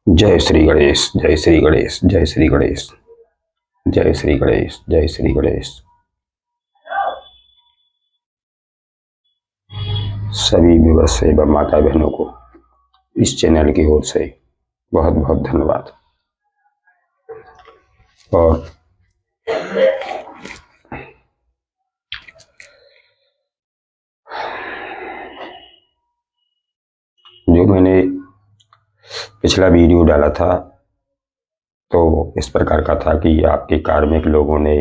जय श्री गणेश, जय श्री गणेश, जय श्री गणेश, जय श्री गणेश, जय श्री गणेश। सभी व्यूअर्स एवं माता बहनों को इस चैनल की ओर से बहुत बहुत धन्यवाद। और जो मैंने पिछला वीडियो डाला था तो इस प्रकार का था कि आपके कार्मिक लोगों ने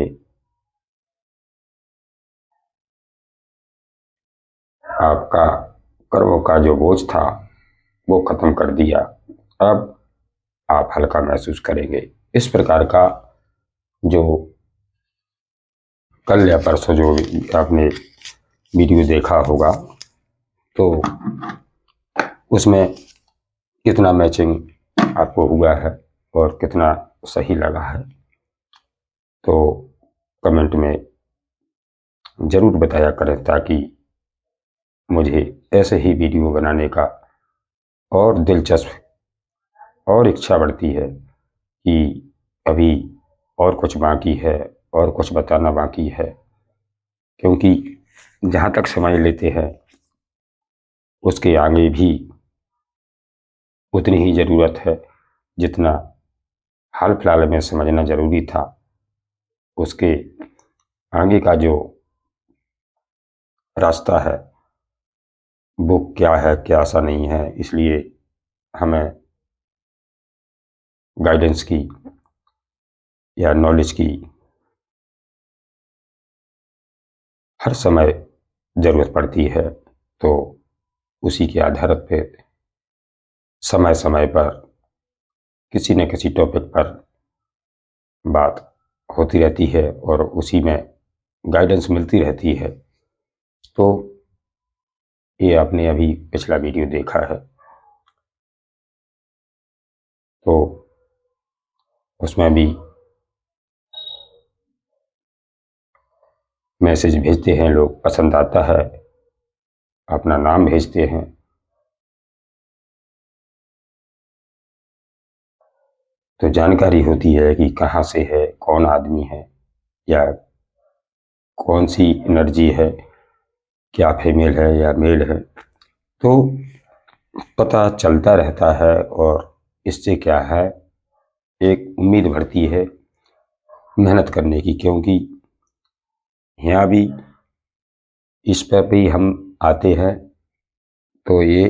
आपका कर्मों का जो बोझ था वो खत्म कर दिया, अब आप हल्का महसूस करेंगे। इस प्रकार का जो कल या परसों जो आपने वीडियो देखा होगा तो उसमें कितना मैचिंग आपको हुआ है और कितना सही लगा है तो कमेंट में ज़रूर बताया करें, ताकि मुझे ऐसे ही वीडियो बनाने का और दिलचस्प और इच्छा बढ़ती है कि अभी और कुछ बाकी है और कुछ बताना बाकी है, क्योंकि जहाँ तक समझ लेते हैं उसके आगे भी उतनी ही ज़रूरत है जितना हाल फिलहाल में समझना ज़रूरी था। उसके आगे का जो रास्ता है वो क्या है क्या ऐसा नहीं है, इसलिए हमें गाइडेंस की या नॉलेज की हर समय ज़रूरत पड़ती है। तो उसी के आधार पर समय समय पर किसी न किसी टॉपिक पर बात होती रहती है और उसी में गाइडेंस मिलती रहती है। तो ये आपने अभी पिछला वीडियो देखा है तो उसमें भी मैसेज भेजते हैं लोग, पसंद आता है, अपना नाम भेजते हैं। तो जानकारी होती है कि कहाँ से है, कौन आदमी है या कौन सी एनर्जी है, क्या फीमेल है या मेल है, तो पता चलता रहता है। और इससे क्या है, एक उम्मीद बढ़ती है मेहनत करने की, क्योंकि यहाँ भी इस पर भी हम आते हैं तो ये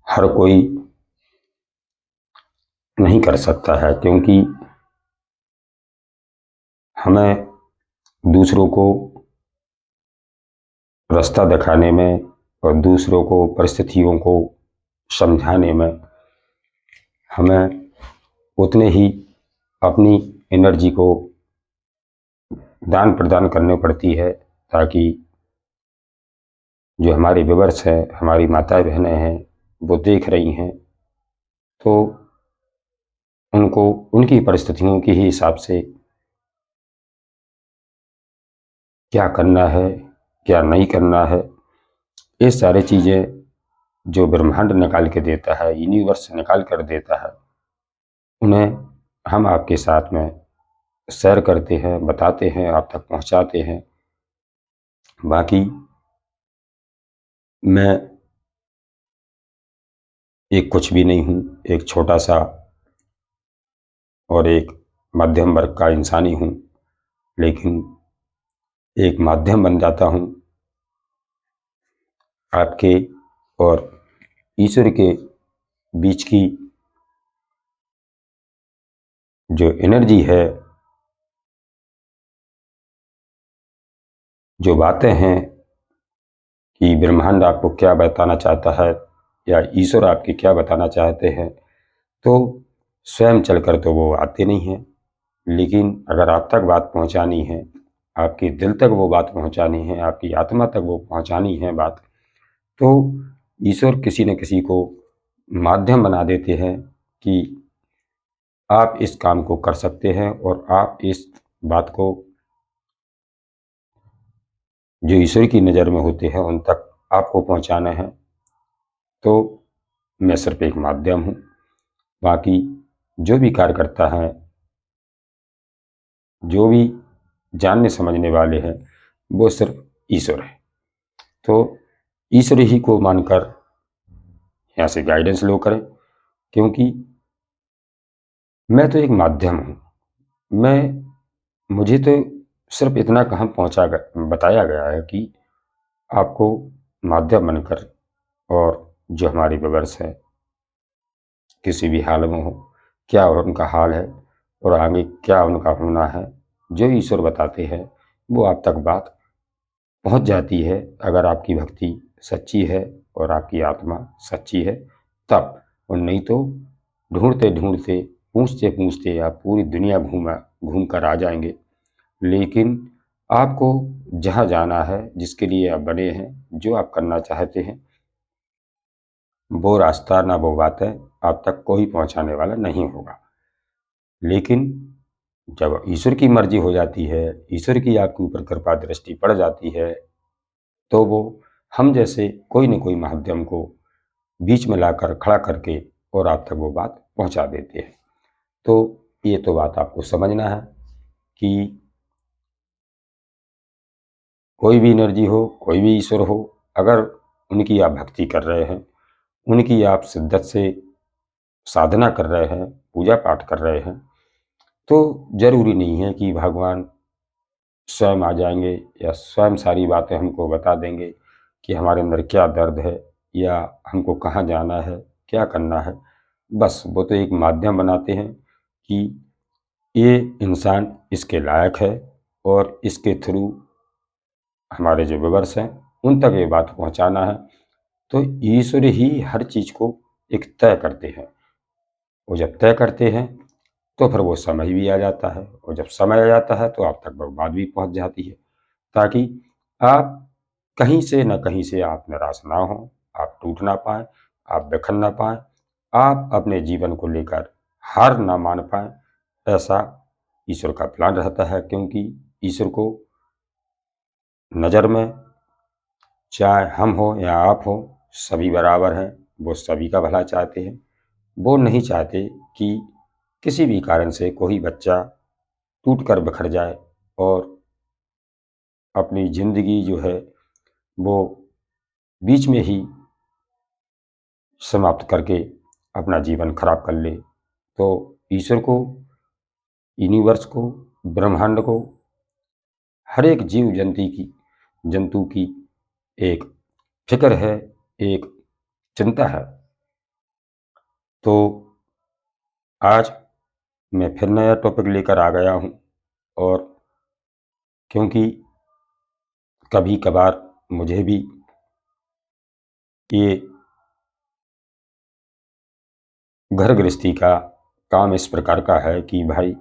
हर कोई नहीं कर सकता है, क्योंकि हमें दूसरों को रास्ता दिखाने में और दूसरों को परिस्थितियों को समझाने में हमें उतने ही अपनी एनर्जी को दान प्रदान करनी पड़ती है, ताकि जो हमारे व्यूअर्स हैं, हमारी माताएं बहनें हैं, वो देख रही हैं तो उनको उनकी परिस्थितियों के ही हिसाब से क्या करना है क्या नहीं करना है, ये सारी चीज़ें जो ब्रह्मांड निकाल के देता है, यूनिवर्स निकाल कर देता है, उन्हें हम आपके साथ में शेयर करते हैं, बताते हैं, आप तक पहुंचाते हैं। बाकी मैं एक कुछ भी नहीं हूँ, एक छोटा सा और एक मध्यम वर्ग का इंसानी हूँ, लेकिन एक माध्यम बन जाता हूँ आपके और ईश्वर के बीच की जो एनर्जी है, जो बातें हैं कि ब्रह्मांड आपको क्या बताना चाहता है या ईश्वर आपके क्या बताना चाहते हैं, तो स्वयं चलकर तो वो आते नहीं हैं, लेकिन अगर आप तक बात पहुंचानी है, आपके दिल तक वो बात पहुंचानी है, आपकी आत्मा तक वो पहुंचानी है बात, तो ईश्वर किसी न किसी को माध्यम बना देते हैं कि आप इस काम को कर सकते हैं और आप इस बात को जो ईश्वर की नज़र में होते हैं उन तक आपको पहुंचाना है। तो मैं सिर्फ एक माध्यम हूँ। बाकी जो भी कार्य करता है, जो भी जानने समझने वाले हैं, वो सिर्फ ईश्वर है। तो ईश्वर ही को मानकर यहाँ से गाइडेंस लो करें, क्योंकि मैं तो एक माध्यम हूँ। मुझे तो सिर्फ इतना कहाँ बताया गया है कि आपको माध्यम बनकर, और जो हमारे व्यूअर्स हैं किसी भी हाल में हो, क्या उनका हाल है और आगे क्या उनका होना है, जो ईश्वर बताते हैं वो आप तक बात पहुंच जाती है, अगर आपकी भक्ति सच्ची है और आपकी आत्मा सच्ची है तब। और नहीं तो ढूंढते ढूंढते, पूछते पूछते आप पूरी दुनिया घूम कर आ जाएंगे, लेकिन आपको जहाँ जाना है, जिसके लिए आप बने हैं, जो आप करना चाहते हैं, वो रास्ता ना वो बात है आप तक कोई पहुंचाने वाला नहीं होगा। लेकिन जब ईश्वर की मर्जी हो जाती है, ईश्वर की आपके ऊपर कृपा दृष्टि पड़ जाती है, तो वो हम जैसे कोई न कोई माध्यम को बीच में लाकर खड़ा करके और आप तक वो बात पहुंचा देते हैं। तो ये तो बात आपको समझना है कि कोई भी एनर्जी हो, कोई भी ईश्वर हो, अगर उनकी आप भक्ति कर रहे हैं, उनकी आप शिद्दत से साधना कर रहे हैं, पूजा पाठ कर रहे हैं, तो जरूरी नहीं है कि भगवान स्वयं आ जाएंगे या स्वयं सारी बातें हमको बता देंगे कि हमारे अंदर क्या दर्द है या हमको कहाँ जाना है, क्या करना है। बस वो तो एक माध्यम बनाते हैं कि ये इंसान इसके लायक है और इसके थ्रू हमारे जो व्यूअर्स हैं उन तक ये बात पहुंचाना है। तो ईश्वर ही हर चीज को एक तय करते हैं। वो जब तय करते हैं तो फिर वो समय भी आ जाता है, और जब समय आ जाता है तो आप तक वो बात भी पहुंच जाती है, ताकि आप कहीं से न कहीं से आप निराश ना हो, आप टूट ना पाए, आप बिखर ना पाए, आप अपने जीवन को लेकर हार ना मान पाए। ऐसा ईश्वर का प्लान रहता है, क्योंकि ईश्वर को नज़र में चाहे हम हो या आप हो, सभी बराबर हैं। वो सभी का भला चाहते हैं। वो नहीं चाहते कि किसी भी कारण से कोई बच्चा टूट कर बिखर जाए और अपनी जिंदगी जो है वो बीच में ही समाप्त करके अपना जीवन खराब कर ले। तो ईश्वर को, यूनिवर्स को, ब्रह्मांड को, हर एक जीव जंतु की एक फिक्र है, एक चिंता है। तो आज मैं फिर नया टॉपिक लेकर आ गया हूँ, और क्योंकि कभी कभार मुझे भी ये घर गृहस्थी का काम इस प्रकार का है कि भाई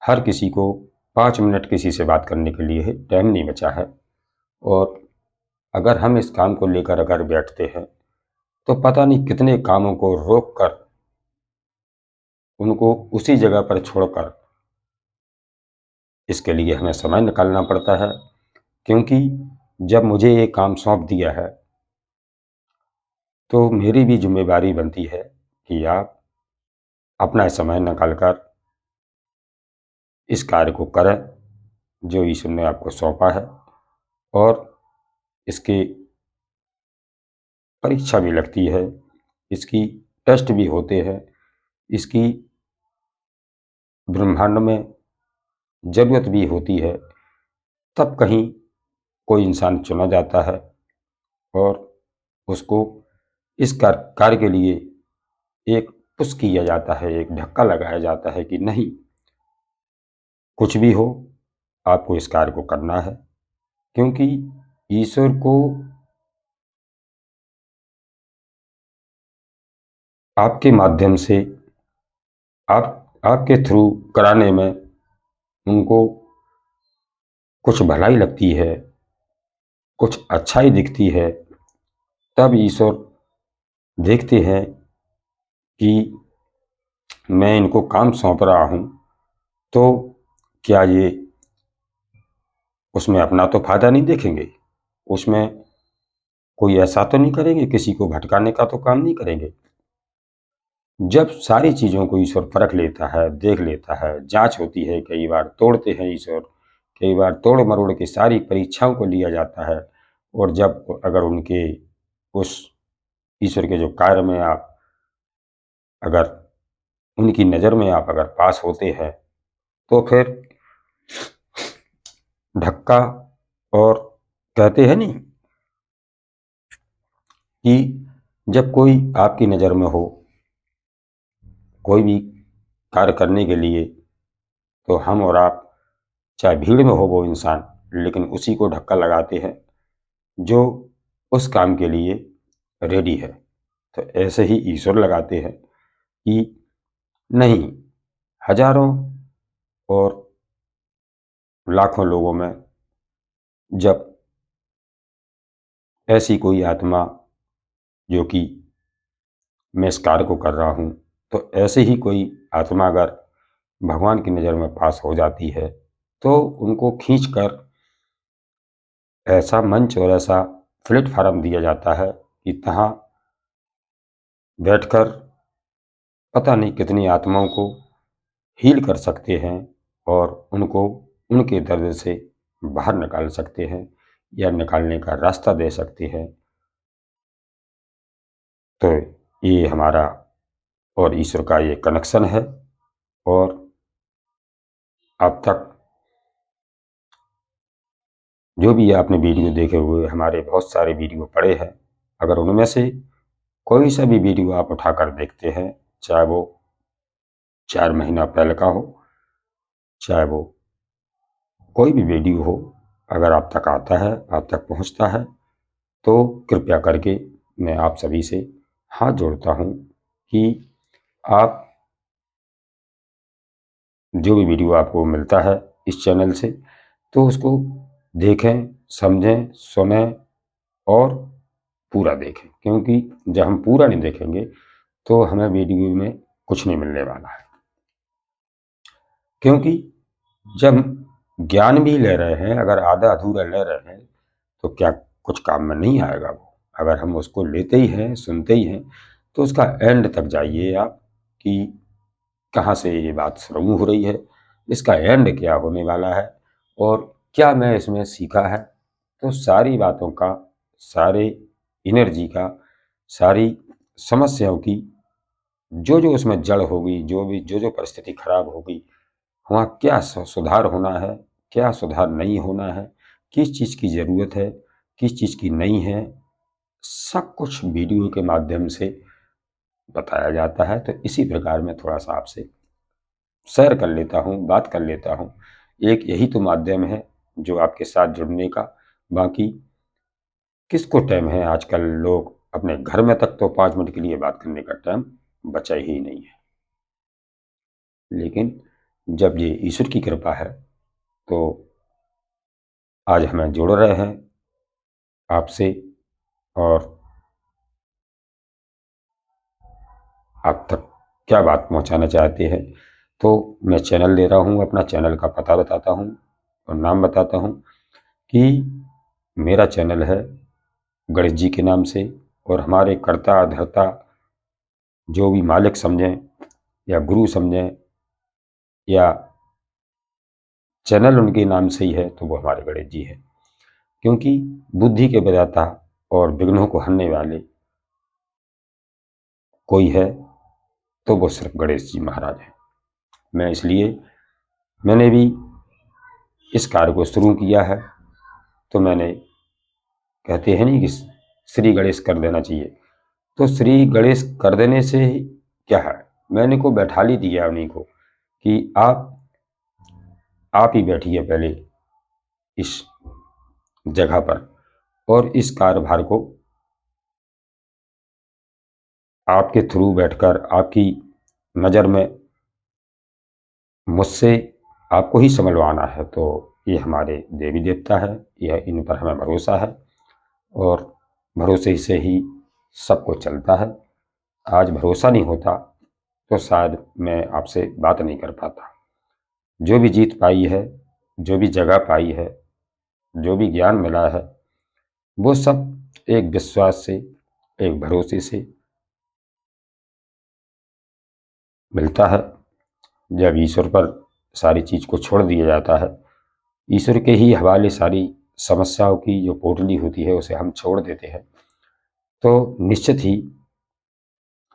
हर किसी को 5 मिनट किसी से बात करने के लिए टाइम नहीं बचा है। और अगर हम इस काम को लेकर अगर बैठते हैं तो पता नहीं कितने कामों को रोक कर, उनको उसी जगह पर छोड़कर इसके लिए हमें समय निकालना पड़ता है। क्योंकि जब मुझे ये काम सौंप दिया है तो मेरी भी जिम्मेदारी बनती है कि आप अपना समय निकालकर इस कार्य को करें जो ईश्वर ने आपको सौंपा है। और इसकी परीक्षा भी लगती है, इसकी टेस्ट भी होते हैं, इसकी ब्रह्मांड में जरूरत भी होती है। तब कहीं कोई इंसान चुना जाता है और उसको इस कार्य के लिए एक पुश किया जाता है, एक धक्का लगाया जाता है कि नहीं, कुछ भी हो आपको इस कार्य को करना है। क्योंकि ईश्वर को आपके माध्यम से, आपके थ्रू कराने में उनको कुछ भलाई लगती है, कुछ अच्छाई दिखती है, तब ईश्वर देखते हैं कि मैं इनको काम सौंप रहा हूँ, तो क्या ये उसमें अपना तो फायदा नहीं देखेंगे, उसमें कोई ऐसा तो नहीं करेंगे, किसी को भटकाने का तो काम नहीं करेंगे। जब सारी चीज़ों को ईश्वर परख लेता है, देख लेता है, जांच होती है, कई बार तोड़ते हैं ईश्वर, कई बार तोड़ मरोड़ के सारी परीक्षाओं को लिया जाता है, और जब अगर उनके उस ईश्वर के जो कार्य में आप अगर उनकी नज़र में आप अगर पास होते हैं, तो फिर धक्का, और कहते हैं नहीं कि जब कोई आपकी नज़र में हो, कोई भी कार्य करने के लिए, तो हम और आप, चाहे भीड़ में हो वो इंसान, लेकिन उसी को धक्का लगाते हैं जो उस काम के लिए रेडी है। तो ऐसे ही ईश्वर लगाते हैं कि नहीं, हजारों और लाखों लोगों में जब ऐसी कोई आत्मा, जो कि मैं इस कार्य को कर रहा हूँ, तो ऐसे ही कोई आत्मा अगर भगवान की नज़र में पास हो जाती है, तो उनको खींच कर ऐसा मंच और ऐसा प्लेटफार्म दिया जाता है कि तहाँ बैठकर पता नहीं कितनी आत्माओं को हील कर सकते हैं, और उनको उनके दर्द से बाहर निकाल सकते हैं, या निकालने का रास्ता दे सकते हैं। तो ये हमारा और ईश्वर का ये कनेक्शन है। और अब तक जो भी आपने वीडियो देखे हुए, हमारे बहुत सारे वीडियो पड़े हैं, अगर उनमें से कोई सा भी वीडियो आप उठाकर देखते हैं, चाहे वो 4 महीना पहले का हो, चाहे वो कोई भी वीडियो हो, अगर आप तक आता है, आप तक पहुंचता है, तो कृपया करके मैं आप सभी से हाथ जोड़ता हूं कि आप जो भी वीडियो आपको मिलता है इस चैनल से, तो उसको देखें, समझें, सुनें और पूरा देखें, क्योंकि जब हम पूरा नहीं देखेंगे तो हमें वीडियो में कुछ नहीं मिलने वाला है। क्योंकि जब ज्ञान भी ले रहे हैं, अगर आधा अधूरा ले रहे हैं, तो क्या कुछ काम में नहीं आएगा वो। अगर हम उसको लेते ही हैं, सुनते ही हैं, तो उसका एंड तक जाइए आप, कि कहाँ से ये बात शुरू हो रही है, इसका एंड क्या होने वाला है, और क्या मैं इसमें सीखा है। तो सारी बातों का, सारे एनर्जी का, सारी समस्याओं की जो जो उसमें जड़ होगी, जो भी जो जो परिस्थिति खराब होगी, वहाँ क्या सुधार होना है, क्या सुधार नहीं होना है, किस चीज़ की ज़रूरत है, किस चीज़ की नहीं है, सब कुछ वीडियो के माध्यम से बताया जाता है। तो इसी प्रकार मैं थोड़ा सा आपसे शेयर कर लेता हूँ, बात कर लेता हूँ। एक यही तो माध्यम है जो आपके साथ जुड़ने का। बाकी किसको टाइम है, आजकल लोग अपने घर में तक तो 5 मिनट के लिए बात करने का टाइम बचा ही नहीं है। लेकिन जब ये ईश्वर की कृपा है, तो आज हमें जोड़ रहे हैं आपसे, और आप तक क्या बात पहुंचाना चाहते हैं। तो मैं चैनल दे रहा हूं, अपना चैनल का पता बताता हूं और नाम बताता हूं कि मेरा चैनल है गणेश जी के नाम से, और हमारे कर्ता धर्ता जो भी मालिक समझें, या गुरु समझें, या चैनल उनके नाम से ही है, तो वो हमारे गणेश जी हैं। क्योंकि बुद्धि के विधाता और विघ्नों को हरने वाले कोई है, तो वो सिर्फ गणेश जी महाराज हैं। मैं इसलिए मैंने भी इस कार्य को शुरू किया है, तो मैंने, कहते हैं नहीं कि श्री गणेश कर देना चाहिए, तो श्री गणेश कर देने से क्या है, मैंने को बैठा ही दिया उन्हीं को कि आप ही बैठिए पहले इस जगह पर, और इस कार्यभार को आपके थ्रू बैठकर, आपकी नज़र में मुझसे आपको ही संभलवाना है। तो ये हमारे देवी देवता है, यह इन पर हमें भरोसा है, और भरोसे से ही सब कुछ चलता है। आज भरोसा नहीं होता तो शायद मैं आपसे बात नहीं कर पाता। जो भी जीत पाई है, जो भी जगह पाई है, जो भी ज्ञान मिला है वो सब एक विश्वास से, एक भरोसे से मिलता है। जब ईश्वर पर सारी चीज को छोड़ दिया जाता है, ईश्वर के ही हवाले सारी समस्याओं की जो पोटली होती है उसे हम छोड़ देते हैं, तो निश्चित ही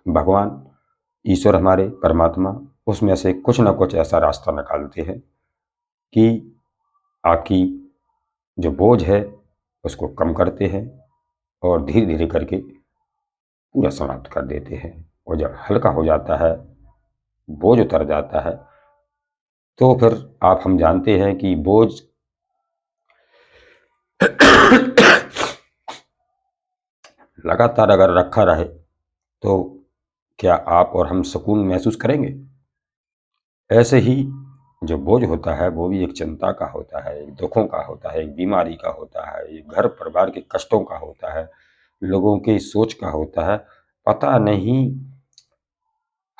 भगवान, ईश्वर, हमारे परमात्मा उसमें से कुछ ना कुछ ऐसा रास्ता निकालते हैं कि आपकी जो बोझ है उसको कम करते हैं और धीरे धीरे करके पूरा समाप्त कर देते हैं। और जब हल्का हो जाता है, बोझ उतर जाता है, तो फिर हम जानते हैं कि बोझ लगातार अगर रखा रहे तो क्या आप और हम सुकून महसूस करेंगे? ऐसे ही जो बोझ होता है वो भी एक चिंता का होता है, एक दुखों का होता है, एक बीमारी का होता है, एक घर परिवार के कष्टों का होता है, लोगों की सोच का होता है। पता नहीं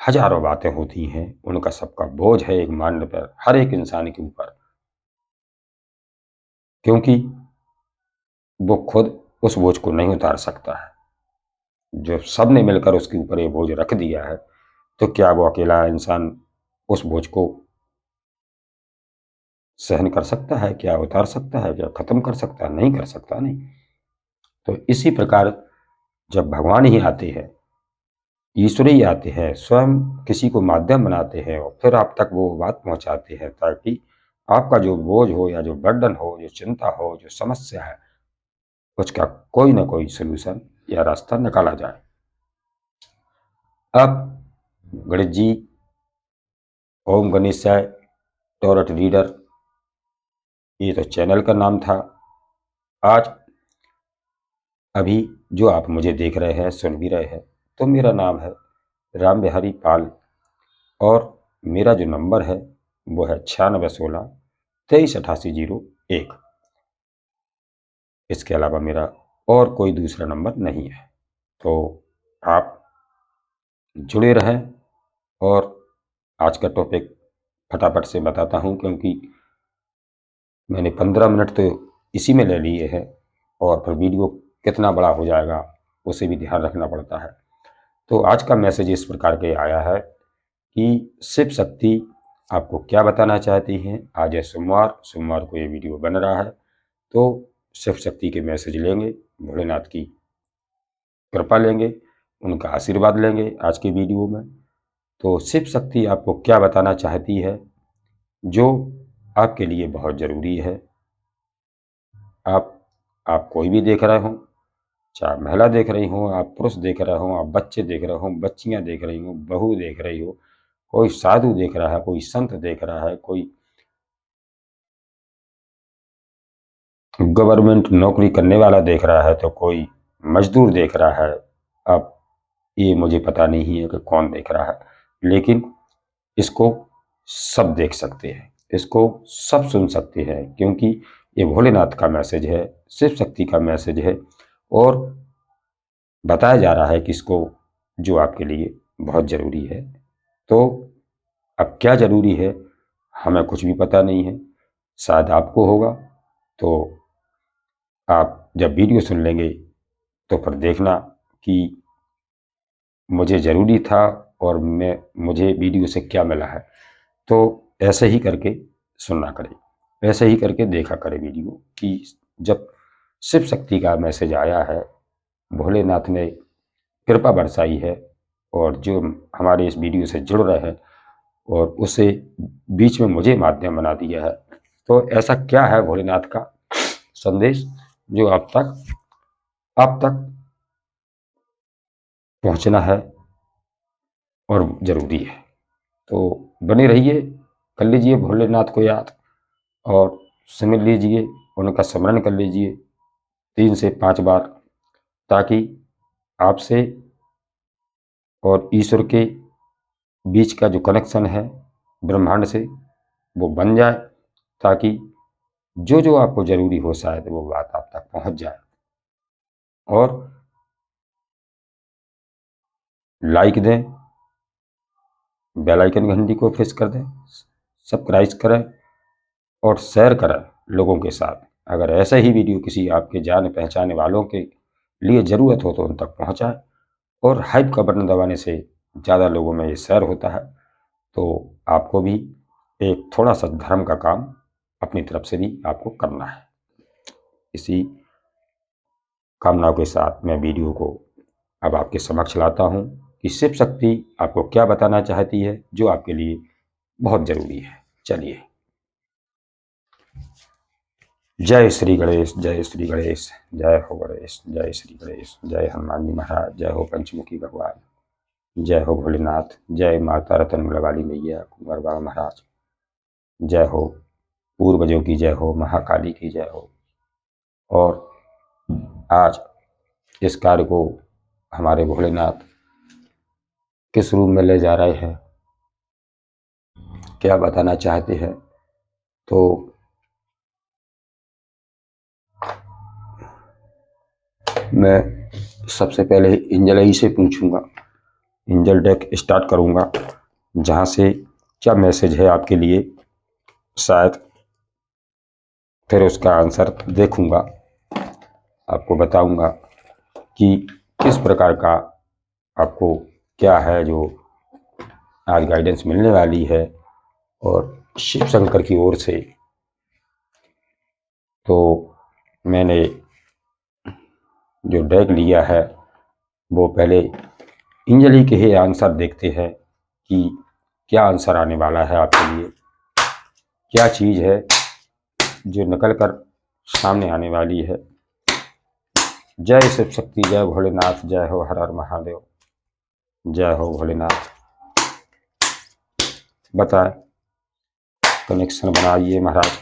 हजारों बातें होती हैं, उनका सबका बोझ है एक मांड पर, हर एक इंसान के ऊपर, क्योंकि वो खुद उस बोझ को नहीं उतार सकता है। जो सबने मिलकर उसके ऊपर ये बोझ रख दिया है, तो क्या वो अकेला इंसान उस बोझ को सहन कर सकता है? क्या उतार सकता है? क्या खत्म कर सकता है? नहीं कर सकता, नहीं। तो इसी प्रकार जब भगवान ही आते हैं, ईश्वर ही आते हैं, स्वयं किसी को माध्यम बनाते हैं और फिर आप तक वो बात पहुंचाते हैं, ताकि आपका जो बोझ हो या जो बर्डन हो, जो चिंता हो, जो समस्या है, उसका कोई ना कोई सोल्यूशन या रास्ता निकाला जाए। अब गणेश जी, ओम गणेशाय टोरट रीडर, ये तो चैनल का नाम था। आज अभी जो आप मुझे देख रहे हैं, सुन भी रहे हैं, तो मेरा नाम है राम बिहारी पाल और मेरा जो नंबर है वो है 9616 238801। इसके अलावा मेरा और कोई दूसरा नंबर नहीं है। तो आप जुड़े रहें। और आज का टॉपिक फटाफट से बताता हूँ, क्योंकि मैंने 15 मिनट तो इसी में ले लिए हैं और फिर वीडियो कितना बड़ा हो जाएगा उसे भी ध्यान रखना पड़ता है। तो आज का मैसेज इस प्रकार के आया है कि शिव शक्ति आपको क्या बताना चाहती हैं। आज है सोमवार, सोमवार को ये वीडियो बन रहा है, तो शिव शक्ति के मैसेज लेंगे, भोलेनाथ की कृपा लेंगे, उनका आशीर्वाद लेंगे आज की वीडियो में। तो शिव शक्ति आपको क्या बताना चाहती है जो आपके लिए बहुत ज़रूरी है। आप कोई भी देख रहे हो, चाहे महिला देख रही हो, आप पुरुष देख रहे हो, आप बच्चे देख रहे हो, बच्चियां देख रही हो, बहू देख रही हो, कोई साधु देख रहा है, कोई संत देख रहा है, कोई गवर्नमेंट नौकरी करने वाला देख रहा है, तो कोई मजदूर देख रहा है। अब ये मुझे पता नहीं है कि कौन देख रहा है, लेकिन इसको सब देख सकते हैं, इसको सब सुन सकते हैं, क्योंकि ये भोलेनाथ का मैसेज है, शिव शक्ति का मैसेज है और बताया जा रहा है कि इसको जो आपके लिए बहुत ज़रूरी है। तो अब क्या ज़रूरी है हमें कुछ भी पता नहीं है, शायद आपको होगा। तो आप जब वीडियो सुन लेंगे तो फिर देखना कि मुझे ज़रूरी था और मुझे वीडियो से क्या मिला है। तो ऐसे ही करके सुनना करें, ऐसे ही करके देखा करें वीडियो कि जब शिव शक्ति का मैसेज आया है, भोलेनाथ ने कृपा बरसाई है और जो हमारे इस वीडियो से जुड़ रहे हैं और उसे बीच में मुझे माध्यम बना दिया है, तो ऐसा क्या है भोलेनाथ का संदेश जो आप तक पहुंचना है और ज़रूरी है। तो बने रहिए, कर लीजिए भोलेनाथ को याद और सिमर लीजिए, उनका स्मरण कर लीजिए 3 से 5 बार, ताकि आपसे और ईश्वर के बीच का जो कनेक्शन है ब्रह्मांड से वो बन जाए, ताकि जो जो आपको ज़रूरी हो शायद वो बात आप तक पहुंच जाए। और लाइक दें, बेल आइकन घंटी को प्रेस कर दें, सब्सक्राइब करें और शेयर करें लोगों के साथ। अगर ऐसे ही वीडियो किसी आपके जाने पहचाने वालों के लिए ज़रूरत हो तो उन तक पहुँचाएं, और हाइप का बटन दबाने से ज़्यादा लोगों में ये शेयर होता है। तो आपको भी एक थोड़ा सा धर्म का काम अपनी तरफ से भी आपको करना है। इसी कामना के साथ मैं वीडियो को अब आपके समक्ष लाता हूँ कि शिव शक्ति आपको क्या बताना चाहती है, जो आपके लिए बहुत जरूरी है। चलिए। जय श्री गणेश, जय श्री गणेश, जय हो गणेश, जय श्री गणेश, जय हनुमान जी महाराज, जय हो पंचमुखी भगवान, जय हो भोलेनाथ, जय माता रतनमल वाली मैया, कुंवर बाबा महाराज, जय हो पूर्वजों की जय हो, महाकाली की जय हो। और आज इस कार्य को हमारे भोलेनाथ किस रूप में ले जा रहे हैं, क्या बताना चाहते हैं, तो मैं सबसे पहले एंजल ही से पूछूंगा, एंजल डेक स्टार्ट करूंगा, जहां से क्या मैसेज है आपके लिए, शायद फिर उसका आंसर देखूंगा, आपको बताऊंगा कि किस प्रकार का आपको क्या है जो आज गाइडेंस मिलने वाली है और शिव शंकर की ओर से। तो मैंने जो डेक लिया है वो पहले एंजल के ही आंसर देखते हैं कि क्या आंसर आने वाला है आपके लिए, क्या चीज़ है जो निकल कर सामने आने वाली है। जय शिव शक्ति, जय भोलेनाथ, जय हो हर हर महादेव, जय हो भोलेनाथ। बताए कनेक्शन बनाइए महाराज।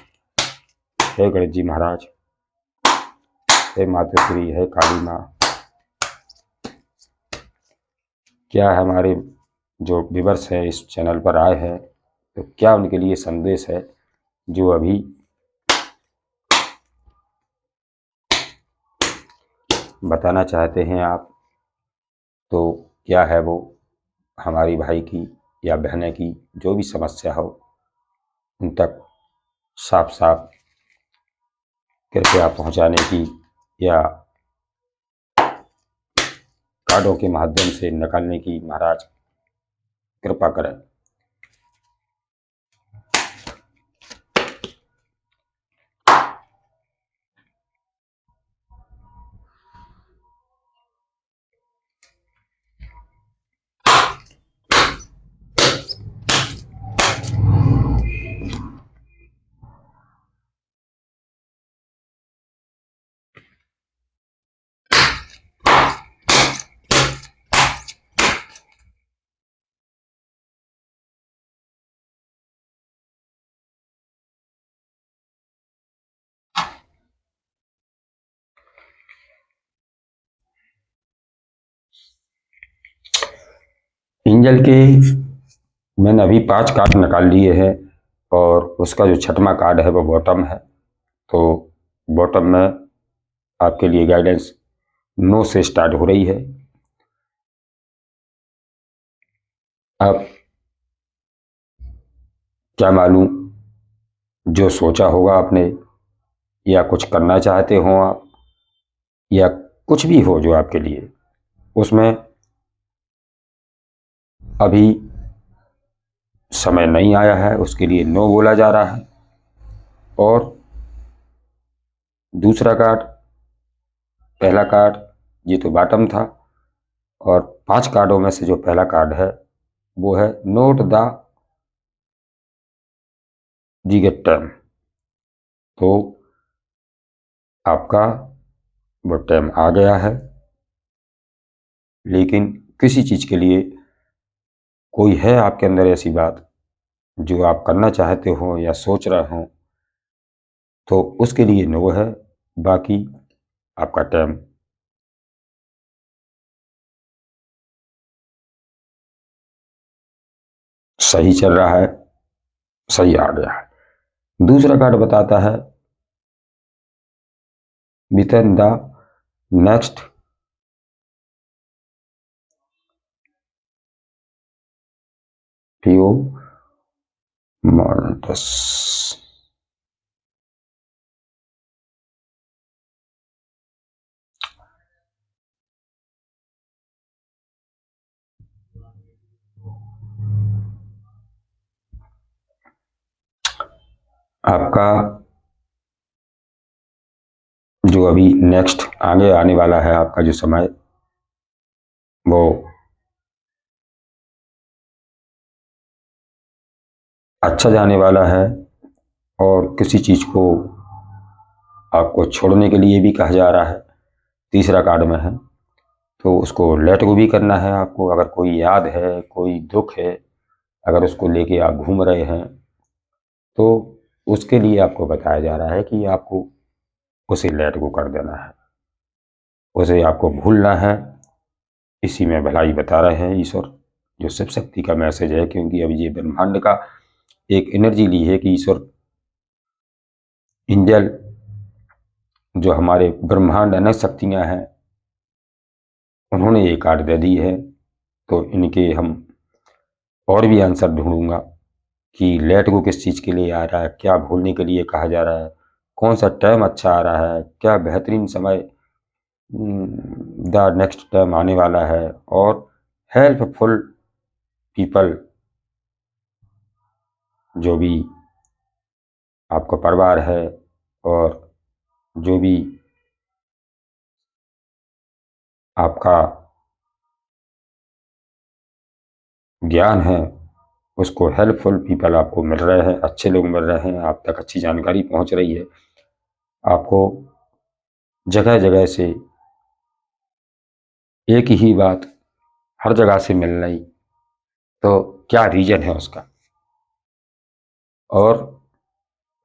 हे गणेश जी महाराज, हे माता श्री, हे काली माँ, क्या है हमारे जो व्यूअर्स हैं इस चैनल पर आए हैं, तो क्या उनके लिए संदेश है जो अभी बताना चाहते हैं आप। तो क्या है वो हमारी भाई की या बहने की जो भी समस्या हो उन तक साफ साफ कृपया पहुंचाने की या कार्डों के माध्यम से निकालने की महाराज कृपा करें। एंजल के मैंने अभी 5 कार्ड निकाल लिए हैं और उसका जो छठवां कार्ड है वो बॉटम है। तो बॉटम में आपके लिए गाइडेंस नो से स्टार्ट हो रही है। आप क्या मालूम जो सोचा होगा आपने या कुछ करना चाहते हो आप या कुछ भी हो जो आपके लिए, उसमें अभी समय नहीं आया है, उसके लिए नो बोला जा रहा है। और दूसरा कार्ड, पहला कार्ड ये तो बॉटम था, और 5 कार्डों में से जो पहला कार्ड है वो है नोट द जिगेट टाइम। तो आपका वो टाइम आ गया है, लेकिन किसी चीज़ के लिए कोई है आपके अंदर ऐसी बात जो आप करना चाहते हो या सोच रहे हो, तो उसके लिए नो है। बाकी आपका टाइम सही चल रहा है, सही आ गया है। दूसरा कार्ड बताता है with in the next few months, आपका जो अभी नेक्स्ट आगे आने वाला है, आपका जो समय वो अच्छा जाने वाला है। और किसी चीज़ को आपको छोड़ने के लिए भी कहा जा रहा है, तीसरा कार्ड में है, तो उसको लेट गो भी करना है आपको। अगर कोई याद है, कोई दुख है, अगर उसको लेके आप घूम रहे हैं, तो उसके लिए आपको बताया जा रहा है कि आपको उसे लेट गो कर देना है, उसे आपको भूलना है। इसी में भलाई बता रहे हैं ईश्वर, जो शिव शक्ति का मैसेज है। क्योंकि अभी ये ब्रह्मांड का एक एनर्जी ली है कि ईश्वर, एंजल, जो हमारे ब्रह्मांड अनंत शक्तियाँ हैं, उन्होंने ये कार्ड दे दी है। तो इनके हम और भी आंसर ढूंढूंगा कि लेट गो किस चीज़ के लिए आ रहा है, क्या भूलने के लिए कहा जा रहा है, कौन सा टाइम अच्छा आ रहा है, क्या बेहतरीन समय द नेक्स्ट टाइम आने वाला है। और हेल्पफुल पीपल, जो भी आपका परिवार है और जो भी आपका ज्ञान है, उसको हेल्पफुल पीपल आपको मिल रहे हैं, अच्छे लोग मिल रहे हैं, आप तक अच्छी जानकारी पहुंच रही है। आपको जगह जगह से एक ही बात हर जगह से मिल रही, तो क्या रीजन है उसका। और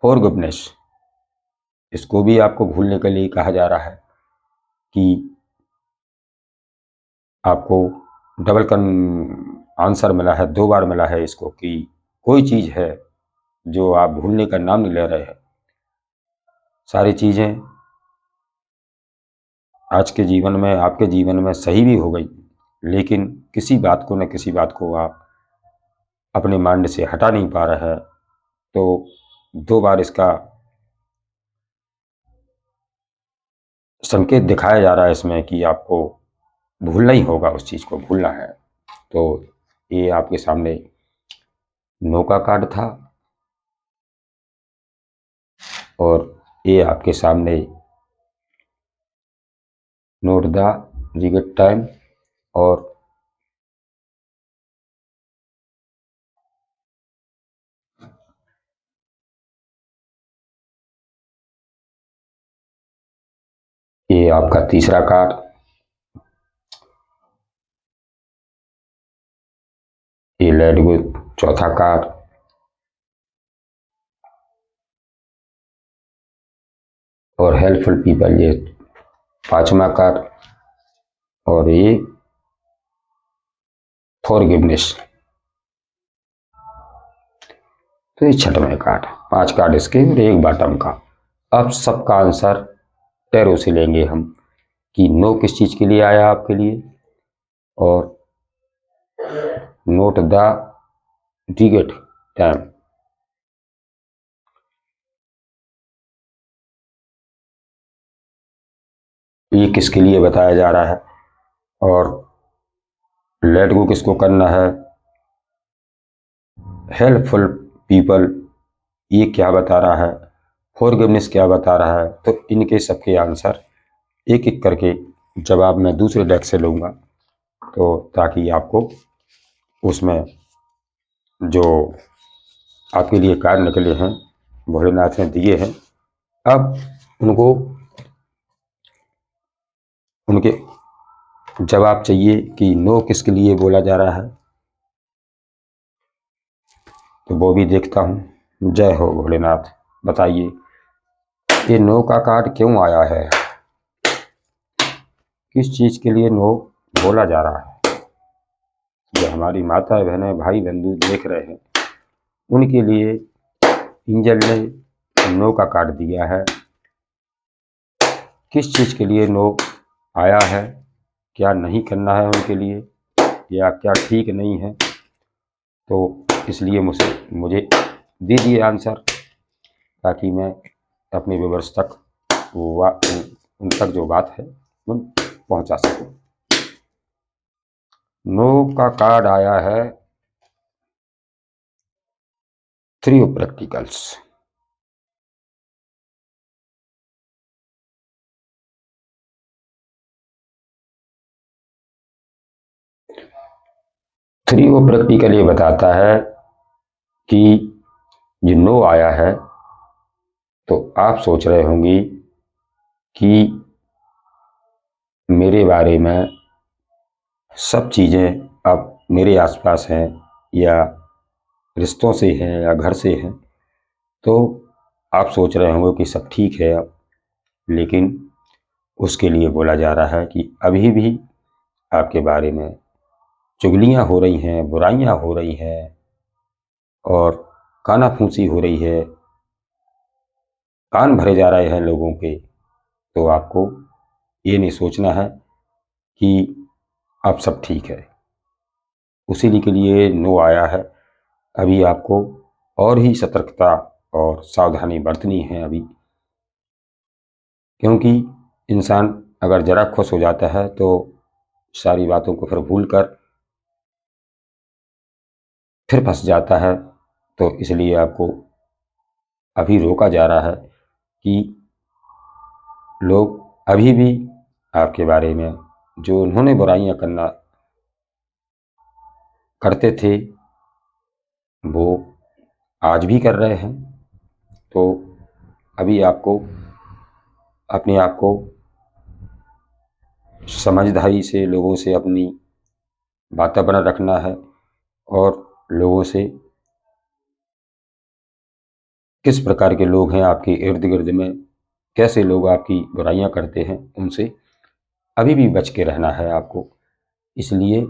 फॉरगिवनेस, इसको भी आपको भूलने के लिए कहा जा रहा है कि आपको डबल कन आंसर मिला है, 2 बार मिला है इसको, कि कोई चीज़ है जो आप भूलने का नाम नहीं ले रहे हैं। सारी चीज़ें आज के जीवन में, आपके जीवन में सही भी हो गई, लेकिन किसी बात को न किसी बात को आप अपने माइंड से हटा नहीं पा रहे हैं। तो 2 बार इसका संकेत दिखाया जा रहा है इसमें कि आपको भूलना ही होगा, उस चीज़ को भूलना है। तो ये आपके सामने नो का कार्ड था, और ये आपके सामने नोट द रिगेट टाइम, और ये आपका तीसरा कार्ड, ये लेट गो चौथा कार्ड, और हेल्पफुल पीपल ये 5वां कार्ड, और ये फॉरगिवनेस तो ये 6वां कार्ड। 5 कार्ड इसके और 1 बॉटम का। अब सबका आंसर टैरो से लेंगे हम कि नो किस चीज़ के लिए आया आपके लिए, और नोट द रिगेट टाइम ये किसके लिए बताया जा रहा है, और लेट गो किसको करना है, हेल्पफुल पीपल ये क्या बता रहा है, फॉरगिवनेस क्या बता रहा है। तो इनके सबके आंसर एक एक करके जवाब मैं दूसरे डेक से लूँगा, तो ताकि आपको उसमें जो आपके लिए कार्य निकले हैं, भोलेनाथ ने दिए हैं, अब उनको उनके जवाब चाहिए कि नो किसके लिए बोला जा रहा है। तो वो भी देखता हूँ। जय हो भोलेनाथ। बताइए ये नो का कार्ड क्यों आया है, किस चीज़ के लिए नो बोला जा रहा है। जो हमारी माता बहनें भाई बंधु देख रहे हैं, उनके लिए एंजल ने नो का कार्ड दिया है। किस चीज़ के लिए नो आया है, क्या नहीं करना है उनके लिए, या क्या ठीक नहीं है। तो इसलिए मुझे दीजिए आंसर, ताकि मैं अपने व्यूअर्स तक उन तक जो बात है उन पहुंचा सकूं। नो का कार्ड आया है 3 ऑफ प्रैक्टिकल्स। फिर वो प्रैक्टिकली बताता है कि ये नो आया है, तो आप सोच रहे होंगी कि मेरे बारे में सब चीज़ें अब मेरे आसपास हैं, या रिश्तों से हैं, या घर से हैं, तो आप सोच रहे होंगे कि सब ठीक है अब। लेकिन उसके लिए बोला जा रहा है कि अभी भी आपके बारे में चुगलियां हो रही हैं, बुराइयां हो रही हैं, और कानाफूसी हो रही है, कान भरे जा रहे हैं लोगों के। तो आपको ये नहीं सोचना है कि अब सब ठीक है। उसी के लिए नो आया है। अभी आपको और ही सतर्कता और सावधानी बरतनी है अभी, क्योंकि इंसान अगर जरा खुश हो जाता है तो सारी बातों को फिर भूल कर फिर फंस जाता है। तो इसलिए आपको अभी रोका जा रहा है कि लोग अभी भी आपके बारे में जो उन्होंने बुराइयां करना करते थे, वो आज भी कर रहे हैं। तो अभी आपको अपने आप को समझदारी से लोगों से अपनी वातावरण रखना है, और लोगों से किस प्रकार के लोग हैं आपके इर्द गिर्द में, कैसे लोग आपकी बुराइयां करते हैं, उनसे अभी भी बच के रहना है आपको। इसलिए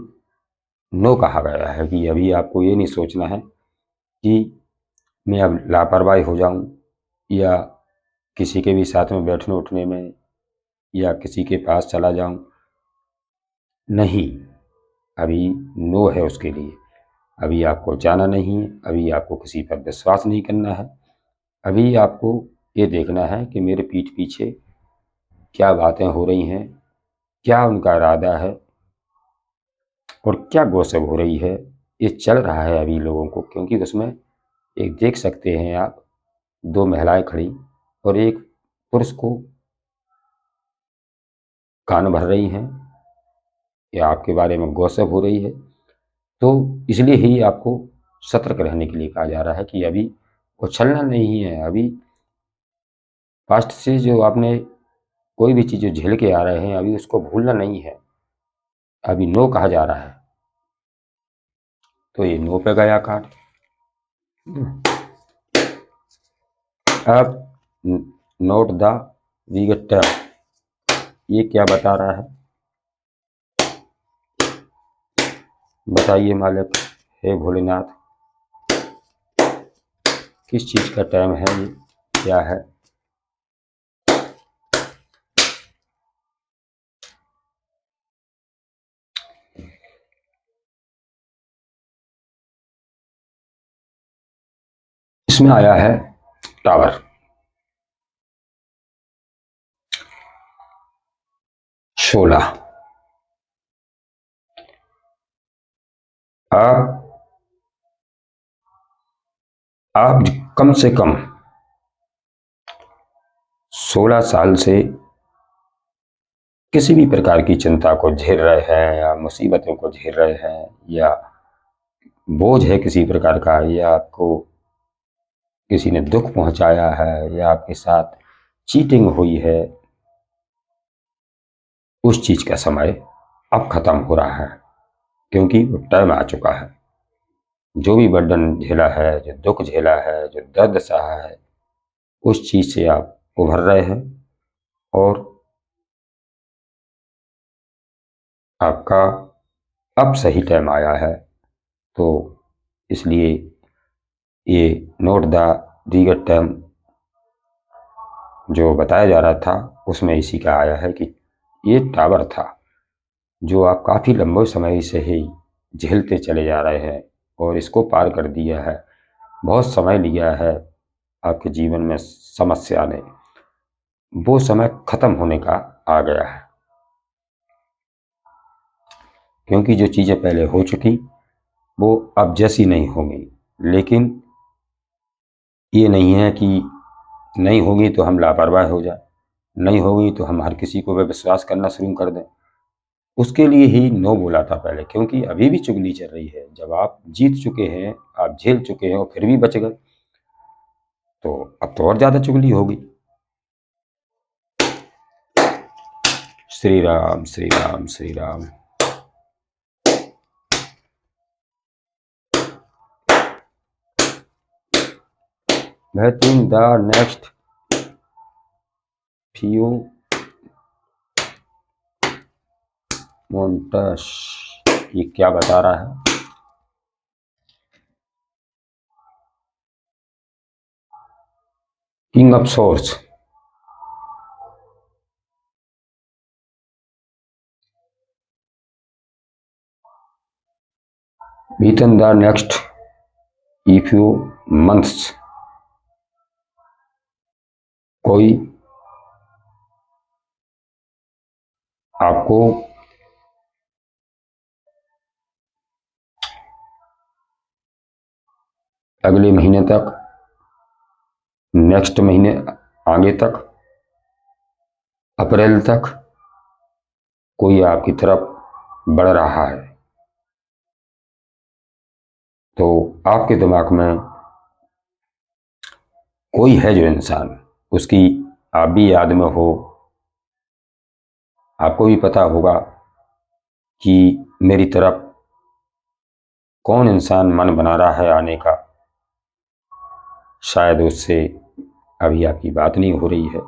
नो कहा गया है कि अभी आपको ये नहीं सोचना है कि मैं अब लापरवाही हो जाऊं, या किसी के भी साथ में बैठने उठने में, या किसी के पास चला जाऊं। नहीं, अभी नो है उसके लिए। अभी आपको जाना नहीं है, अभी आपको किसी पर विश्वास नहीं करना है। अभी आपको ये देखना है कि मेरे पीठ पीछे क्या बातें हो रही हैं, क्या उनका इरादा है, और क्या गॉसिप हो रही है। ये चल रहा है अभी लोगों को, क्योंकि उसमें एक देख सकते हैं आप, दो महिलाएं खड़ी और एक पुरुष को कान भर रही हैं, या आपके बारे में गॉसिप हो रही है। तो इसलिए ही आपको सतर्क रहने के लिए कहा जा रहा है कि अभी उछलना नहीं है। अभी पास्ट से जो आपने कोई भी चीज़ झेल के आ रहे हैं, अभी उसको भूलना नहीं है। अभी नो कहा जा रहा है। तो ये नो पे गया कार्ड। अब नोट द विगेटर, ये क्या बता रहा है, बताइए मालिक हे भोलेनाथ, किस चीज़ का टाइम है ये, क्या है। इसमें आया है टावर, 16। आप कम से कम 16 साल से किसी भी प्रकार की चिंता को झेल रहे हैं, या मुसीबतों को झेल रहे हैं, या बोझ है किसी प्रकार का, या आपको किसी ने दुख पहुंचाया है, या आपके साथ चीटिंग हुई है। उस चीज का समय अब खत्म हो रहा है, क्योंकि वो टाइम आ चुका है। जो भी बर्डन झेला है, जो दुख झेला है, जो दर्द सहा है, उस चीज से आप उभर रहे हैं, और आपका अब सही टाइम आया है। तो इसलिए ये नोट द दीगर टाइम जो बताया जा रहा था, उसमें इसी का आया है कि ये टावर था जो आप काफ़ी लंबे समय से ही झेलते चले जा रहे हैं, और इसको पार कर दिया है। बहुत समय लिया है आपके जीवन में समस्या ने, वो समय खत्म होने का आ गया है। क्योंकि जो चीज़ें पहले हो चुकी वो अब जैसी नहीं होंगी। लेकिन ये नहीं है कि नहीं होगी तो हम लापरवाह हो जाए, नहीं होगी तो हम हर किसी को विश्वास करना शुरू कर दें। उसके लिए ही नो बोला था पहले, क्योंकि अभी भी चुगली चल रही है। जब आप जीत चुके हैं, आप झेल चुके हैं और फिर भी बच गए, तो अब तो और ज्यादा चुगली होगी। Shri Ram Shri Ram Shri Ram. The next few months, ये क्या बता रहा है? King of swords, within the next few months, कोई आपको अगले महीने तक, नेक्स्ट महीने आगे तक, अप्रैल तक कोई आपकी तरफ बढ़ रहा है। तो आपके दिमाग में कोई है जो इंसान, उसकी आप भी याद में हो, आपको भी पता होगा कि मेरी तरफ कौन इंसान मन बना रहा है आने का। शायद उससे अभी आपकी बात नहीं हो रही है,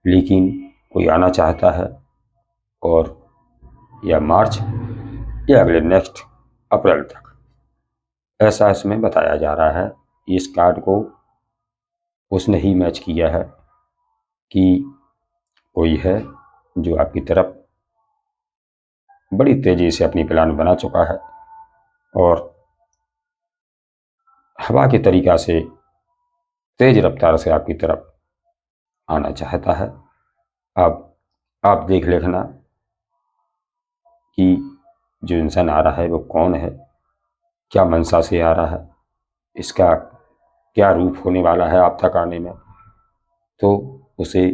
लेकिन कोई आना चाहता है, और या मार्च या अगले नेक्स्ट अप्रैल तक, ऐसा इसमें बताया जा रहा है। इस कार्ड को उसने ही मैच किया है कि कोई है जो आपकी तरफ बड़ी तेजी से अपनी प्लान बना चुका है और हवा के तरीका से तेज रफ्तार से आपकी तरफ आना चाहता है। अब आप देख लेना कि जो इंसान आ रहा है वो कौन है, क्या मंशा से आ रहा है, इसका क्या रूप होने वाला है आप तक आने में, तो उसे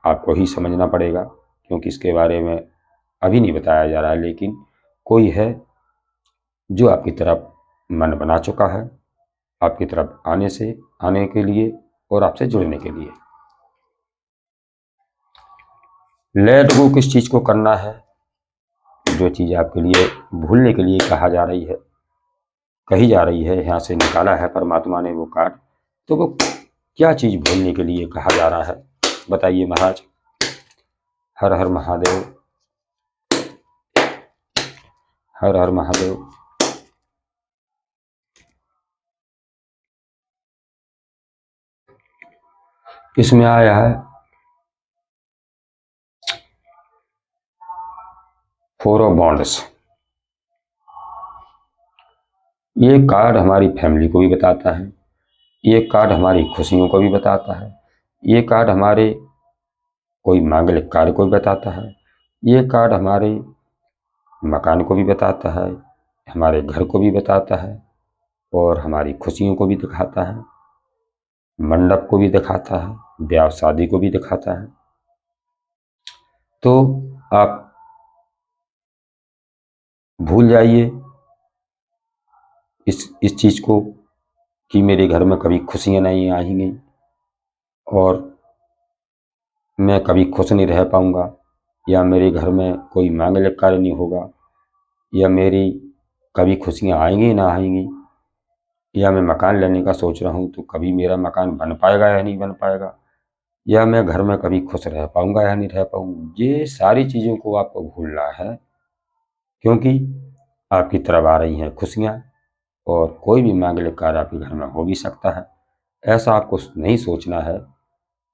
आपको ही समझना पड़ेगा, क्योंकि इसके बारे में अभी नहीं बताया जा रहा है। लेकिन कोई है जो आपकी तरफ मन बना चुका है, आपकी तरफ आने के लिए और आपसे जुड़ने के लिए। लेट गो किस चीज को करना है? जो चीज आपके लिए भूलने के लिए कही जा रही है, यहाँ से निकाला है परमात्मा ने वो कार्ड, तो वो क्या चीज भूलने के लिए कहा जा रहा है, बताइए महाराज। हर हर महादेव, हर हर महादेव। इसमें आया है 4 ऑफ वॉन्ड्स। ये कार्ड हमारी फैमिली को भी बताता है, ये कार्ड हमारी खुशियों को भी बताता है, ये कार्ड हमारे कोई मांगलिक कार्य को भी बताता है, ये कार्ड हमारे मकान को भी बताता है, हमारे घर को भी बताता है, और हमारी खुशियों को भी दिखाता है, मंडप को भी दिखाता है, ब्याह शादी को भी दिखाता है। तो आप भूल जाइए इस चीज को कि मेरे घर में कभी खुशियां नहीं आएंगी और मैं कभी खुश नहीं रह पाऊंगा, या मेरे घर में कोई मांगलिक कार्य नहीं होगा, या मेरी कभी खुशियां आएंगी ना आएंगी, या मैं मकान लेने का सोच रहा हूं तो कभी मेरा मकान बन पाएगा या नहीं बन पाएगा, या मैं घर में कभी खुश रह पाऊंगा या नहीं रह पाऊंगा। ये सारी चीजों को आपको भूलना है, क्योंकि आपकी तरफ आ रही हैं खुशियां, और कोई भी मांगलिक कार्य आपके घर में हो भी सकता है। ऐसा आपको नहीं सोचना है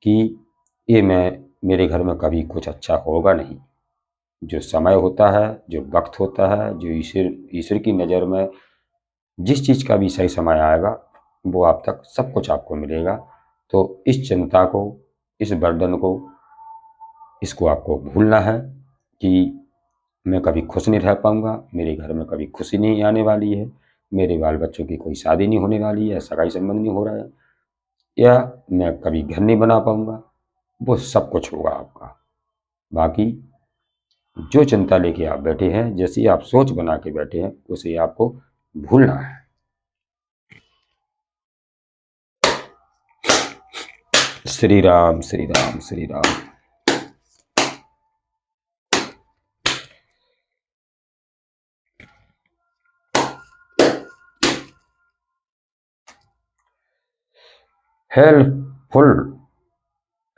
कि ये मेरे घर में कभी कुछ अच्छा होगा नहीं। जो समय होता है, जो वक्त होता है, जो ईश्वर की नज़र में जिस चीज़ का भी सही समय आएगा, वो आप तक सब कुछ आपको मिलेगा। तो इस चिंता को, इस बर्डन को, इसको आपको भूलना है कि मैं कभी खुश नहीं रह पाऊंगा, मेरे घर में कभी खुशी नहीं आने वाली है, मेरे बाल बच्चों की कोई शादी नहीं होने वाली है, सगाई संबंध नहीं हो रहा है, या मैं कभी घर नहीं बना पाऊंगा। वो सब कुछ होगा आपका। बाकी जो चिंता लेके आप बैठे हैं, जैसी आप सोच बना के बैठे हैं, उसे आपको भूलना है। Shri Ram Shri Ram Shri Ram. Helpful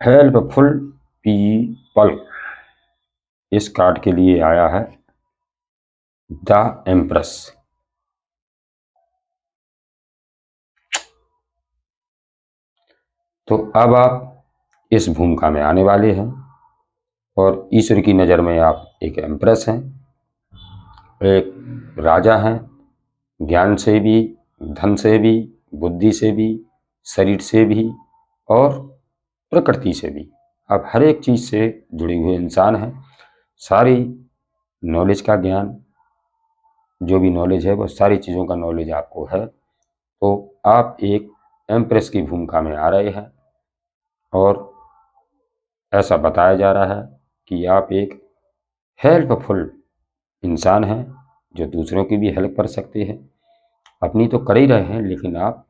helpful people, इस कार्ड के लिए आया है द एम्प्रेस। तो अब आप इस भूमिका में आने वाले हैं और ईश्वर की नज़र में आप एक एम्प्रेस हैं, एक राजा हैं, ज्ञान से भी, धन से भी, बुद्धि से भी, शरीर से भी और प्रकृति से भी। आप हर एक चीज़ से जुड़े हुए इंसान हैं। सारी नॉलेज का ज्ञान, जो भी नॉलेज है, वो सारी चीज़ों का नॉलेज आपको है। तो आप एक एम्प्रेस की भूमिका में आ रहे हैं और ऐसा बताया जा रहा है कि आप एक हेल्पफुल इंसान हैं, जो दूसरों की भी हेल्प कर सकते हैं। अपनी तो कर ही रहे हैं, लेकिन आप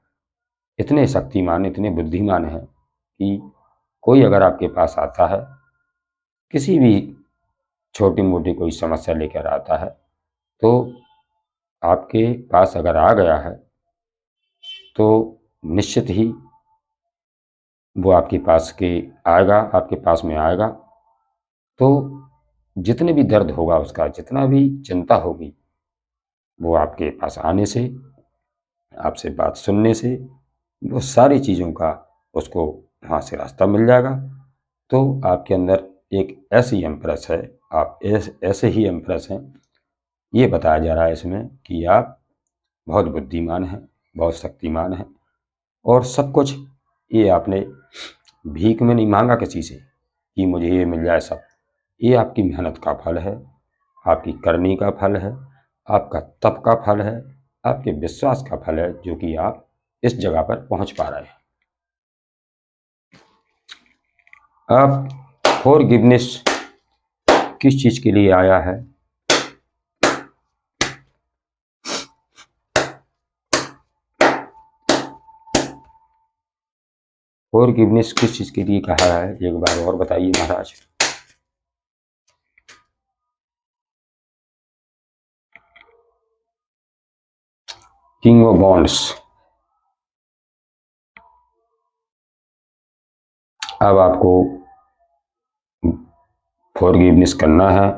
इतने शक्तिमान, इतने बुद्धिमान हैं कि कोई अगर आपके पास आता है, किसी भी छोटी मोटी कोई समस्या लेकर आता है, तो आपके पास अगर आ गया है तो निश्चित ही वो आपके पास के आएगा, आपके पास में आएगा। तो जितने भी दर्द होगा उसका, जितना भी चिंता होगी, वो आपके पास आने से, आपसे बात सुनने से, वो सारी चीज़ों का उसको वहाँ से रास्ता मिल जाएगा। तो आपके अंदर एक ऐसी एम्प्रेस है, आप ऐसे ही एम्प्रेस हैं। ये बताया जा रहा है इसमें कि आप बहुत बुद्धिमान हैं, बहुत शक्तिमान हैं और सब कुछ ये आपने भीख में नहीं मांगा किसी से कि मुझे ये मिल जाए सब। ये आपकी मेहनत का फल है, आपकी करनी का फल है, आपका तप का फल है, आपके विश्वास का फल है, जो कि आप इस जगह पर पहुंच पा रहे हैं। अब फॉरगिवनेस किस चीज़ के लिए आया है? फॉरगिवनेस किस चीज़ के लिए कहा है, एक बार और बताइए महाराज। King of bonds. अब आपको फॉरगिवनेस करना है।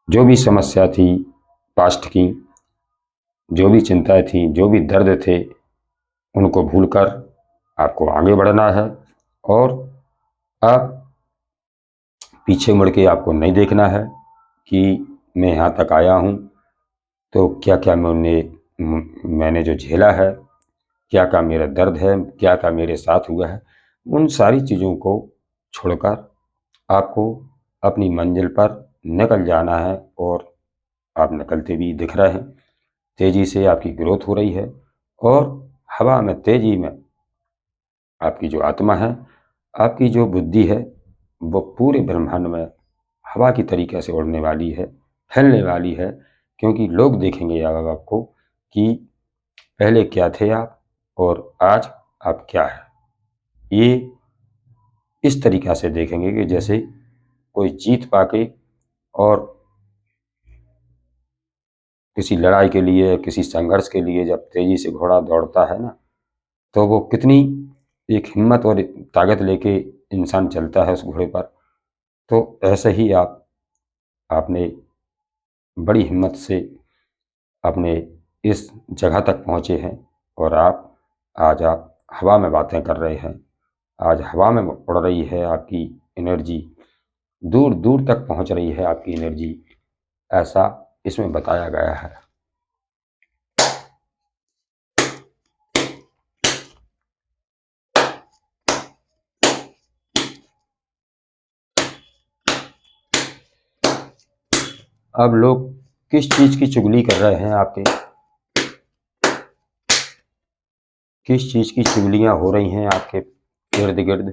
जो भी समस्या थी पास्ट की, जो भी चिंताएं थी, जो भी दर्द थे, उनको भूलकर आपको आगे बढ़ना है और आप पीछे मुड़ के आपको नहीं देखना है कि मैं यहाँ तक आया हूँ तो क्या क्या मैंने जो झेला है, क्या क्या मेरा दर्द है, क्या क्या मेरे साथ हुआ है। उन सारी चीज़ों को छोड़कर आपको अपनी मंजिल पर निकल जाना है और आप निकलते भी दिख रहे हैं। तेज़ी से आपकी ग्रोथ हो रही है और हवा में तेज़ी में आपकी जो आत्मा है, आपकी जो बुद्धि है, वो पूरे ब्रह्मांड में हवा की तरीके से उड़ने वाली है, फैलने वाली है। क्योंकि लोग देखेंगे अब आपको कि पहले क्या थे आप और आज आप क्या है। ये इस तरीक़ा से देखेंगे कि जैसे कोई जीत पाके और किसी लड़ाई के लिए, किसी संघर्ष के लिए जब तेज़ी से घोड़ा दौड़ता है ना, तो वो कितनी एक हिम्मत और ताकत लेके इंसान चलता है उस घोड़े पर। तो ऐसे ही आपने बड़ी हिम्मत से अपने इस जगह तक पहुँचे हैं और आज आप हवा में बातें कर रहे हैं। आज हवा में उड़ रही है आपकी एनर्जी, दूर दूर तक पहुँच रही है आपकी एनर्जी, ऐसा इसमें बताया गया है। अब लोग किस चीज़ की चुगली कर रहे हैं आपके, किस चीज़ की चुगलियाँ हो रही हैं आपके इर्द गिर्द?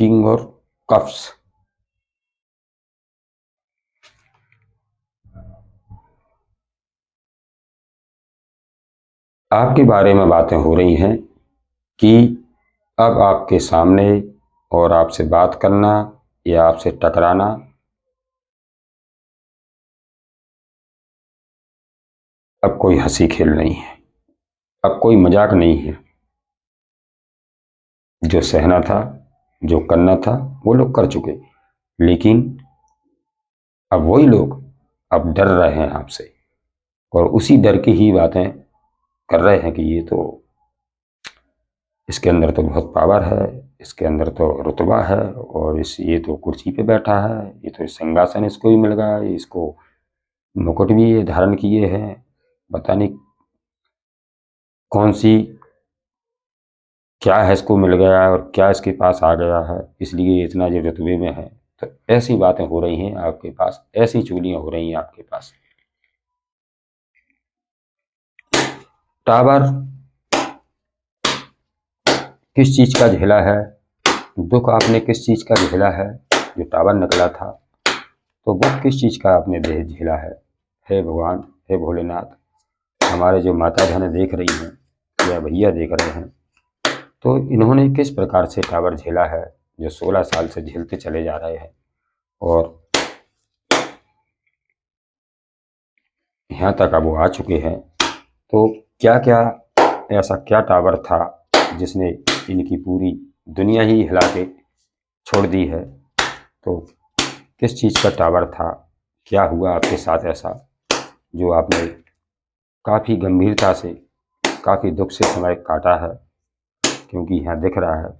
किंग और कप्स। आपके बारे में बातें हो रही हैं कि अब आपके सामने और आपसे बात करना या आपसे टकराना अब कोई हंसी खेल नहीं है, अब कोई मजाक नहीं है। जो सहना था, जो करना था, वो लोग कर चुके। लेकिन अब वही लोग अब डर रहे हैं आपसे, और उसी डर की ही बातें कर रहे हैं कि ये तो, इसके अंदर तो बहुत पावर है, इसके अंदर तो रुतबा है, और ये तो कुर्सी पे बैठा है, ये तो सिंहासन इसको ही मिल गया, इसको मुकुट भी ये धारण किए हैं, पता नहीं कौन सी क्या है इसको मिल गया है और क्या इसके पास आ गया है, इसलिए ये इतना जो रुतबे में है। तो ऐसी बातें हो रही हैं आपके पास, ऐसी चुगलियां हो रही हैं आपके पास। टावर किस चीज का झेला है, दुख आपने किस चीज का झेला है, जो टावर निकला था तो वो किस चीज का आपने देह झेला है। हे भगवान, हे भोलेनाथ, हमारे जो माता बहनें देख रही हैं या भैया देख रहे हैं, तो इन्होंने किस प्रकार से टावर झेला है, जो 16 साल से झेलते चले जा रहे हैं, और यहाँ तक अब वो आ चुके हैं। तो क्या क्या ऐसा क्या टावर था जिसने इनकी पूरी दुनिया ही हिला के छोड़ दी है। तो किस चीज़ का टावर था, क्या हुआ आपके साथ ऐसा जो आपने काफ़ी गंभीरता से, काफ़ी दुख से समय काटा है, क्योंकि यहाँ दिख रहा है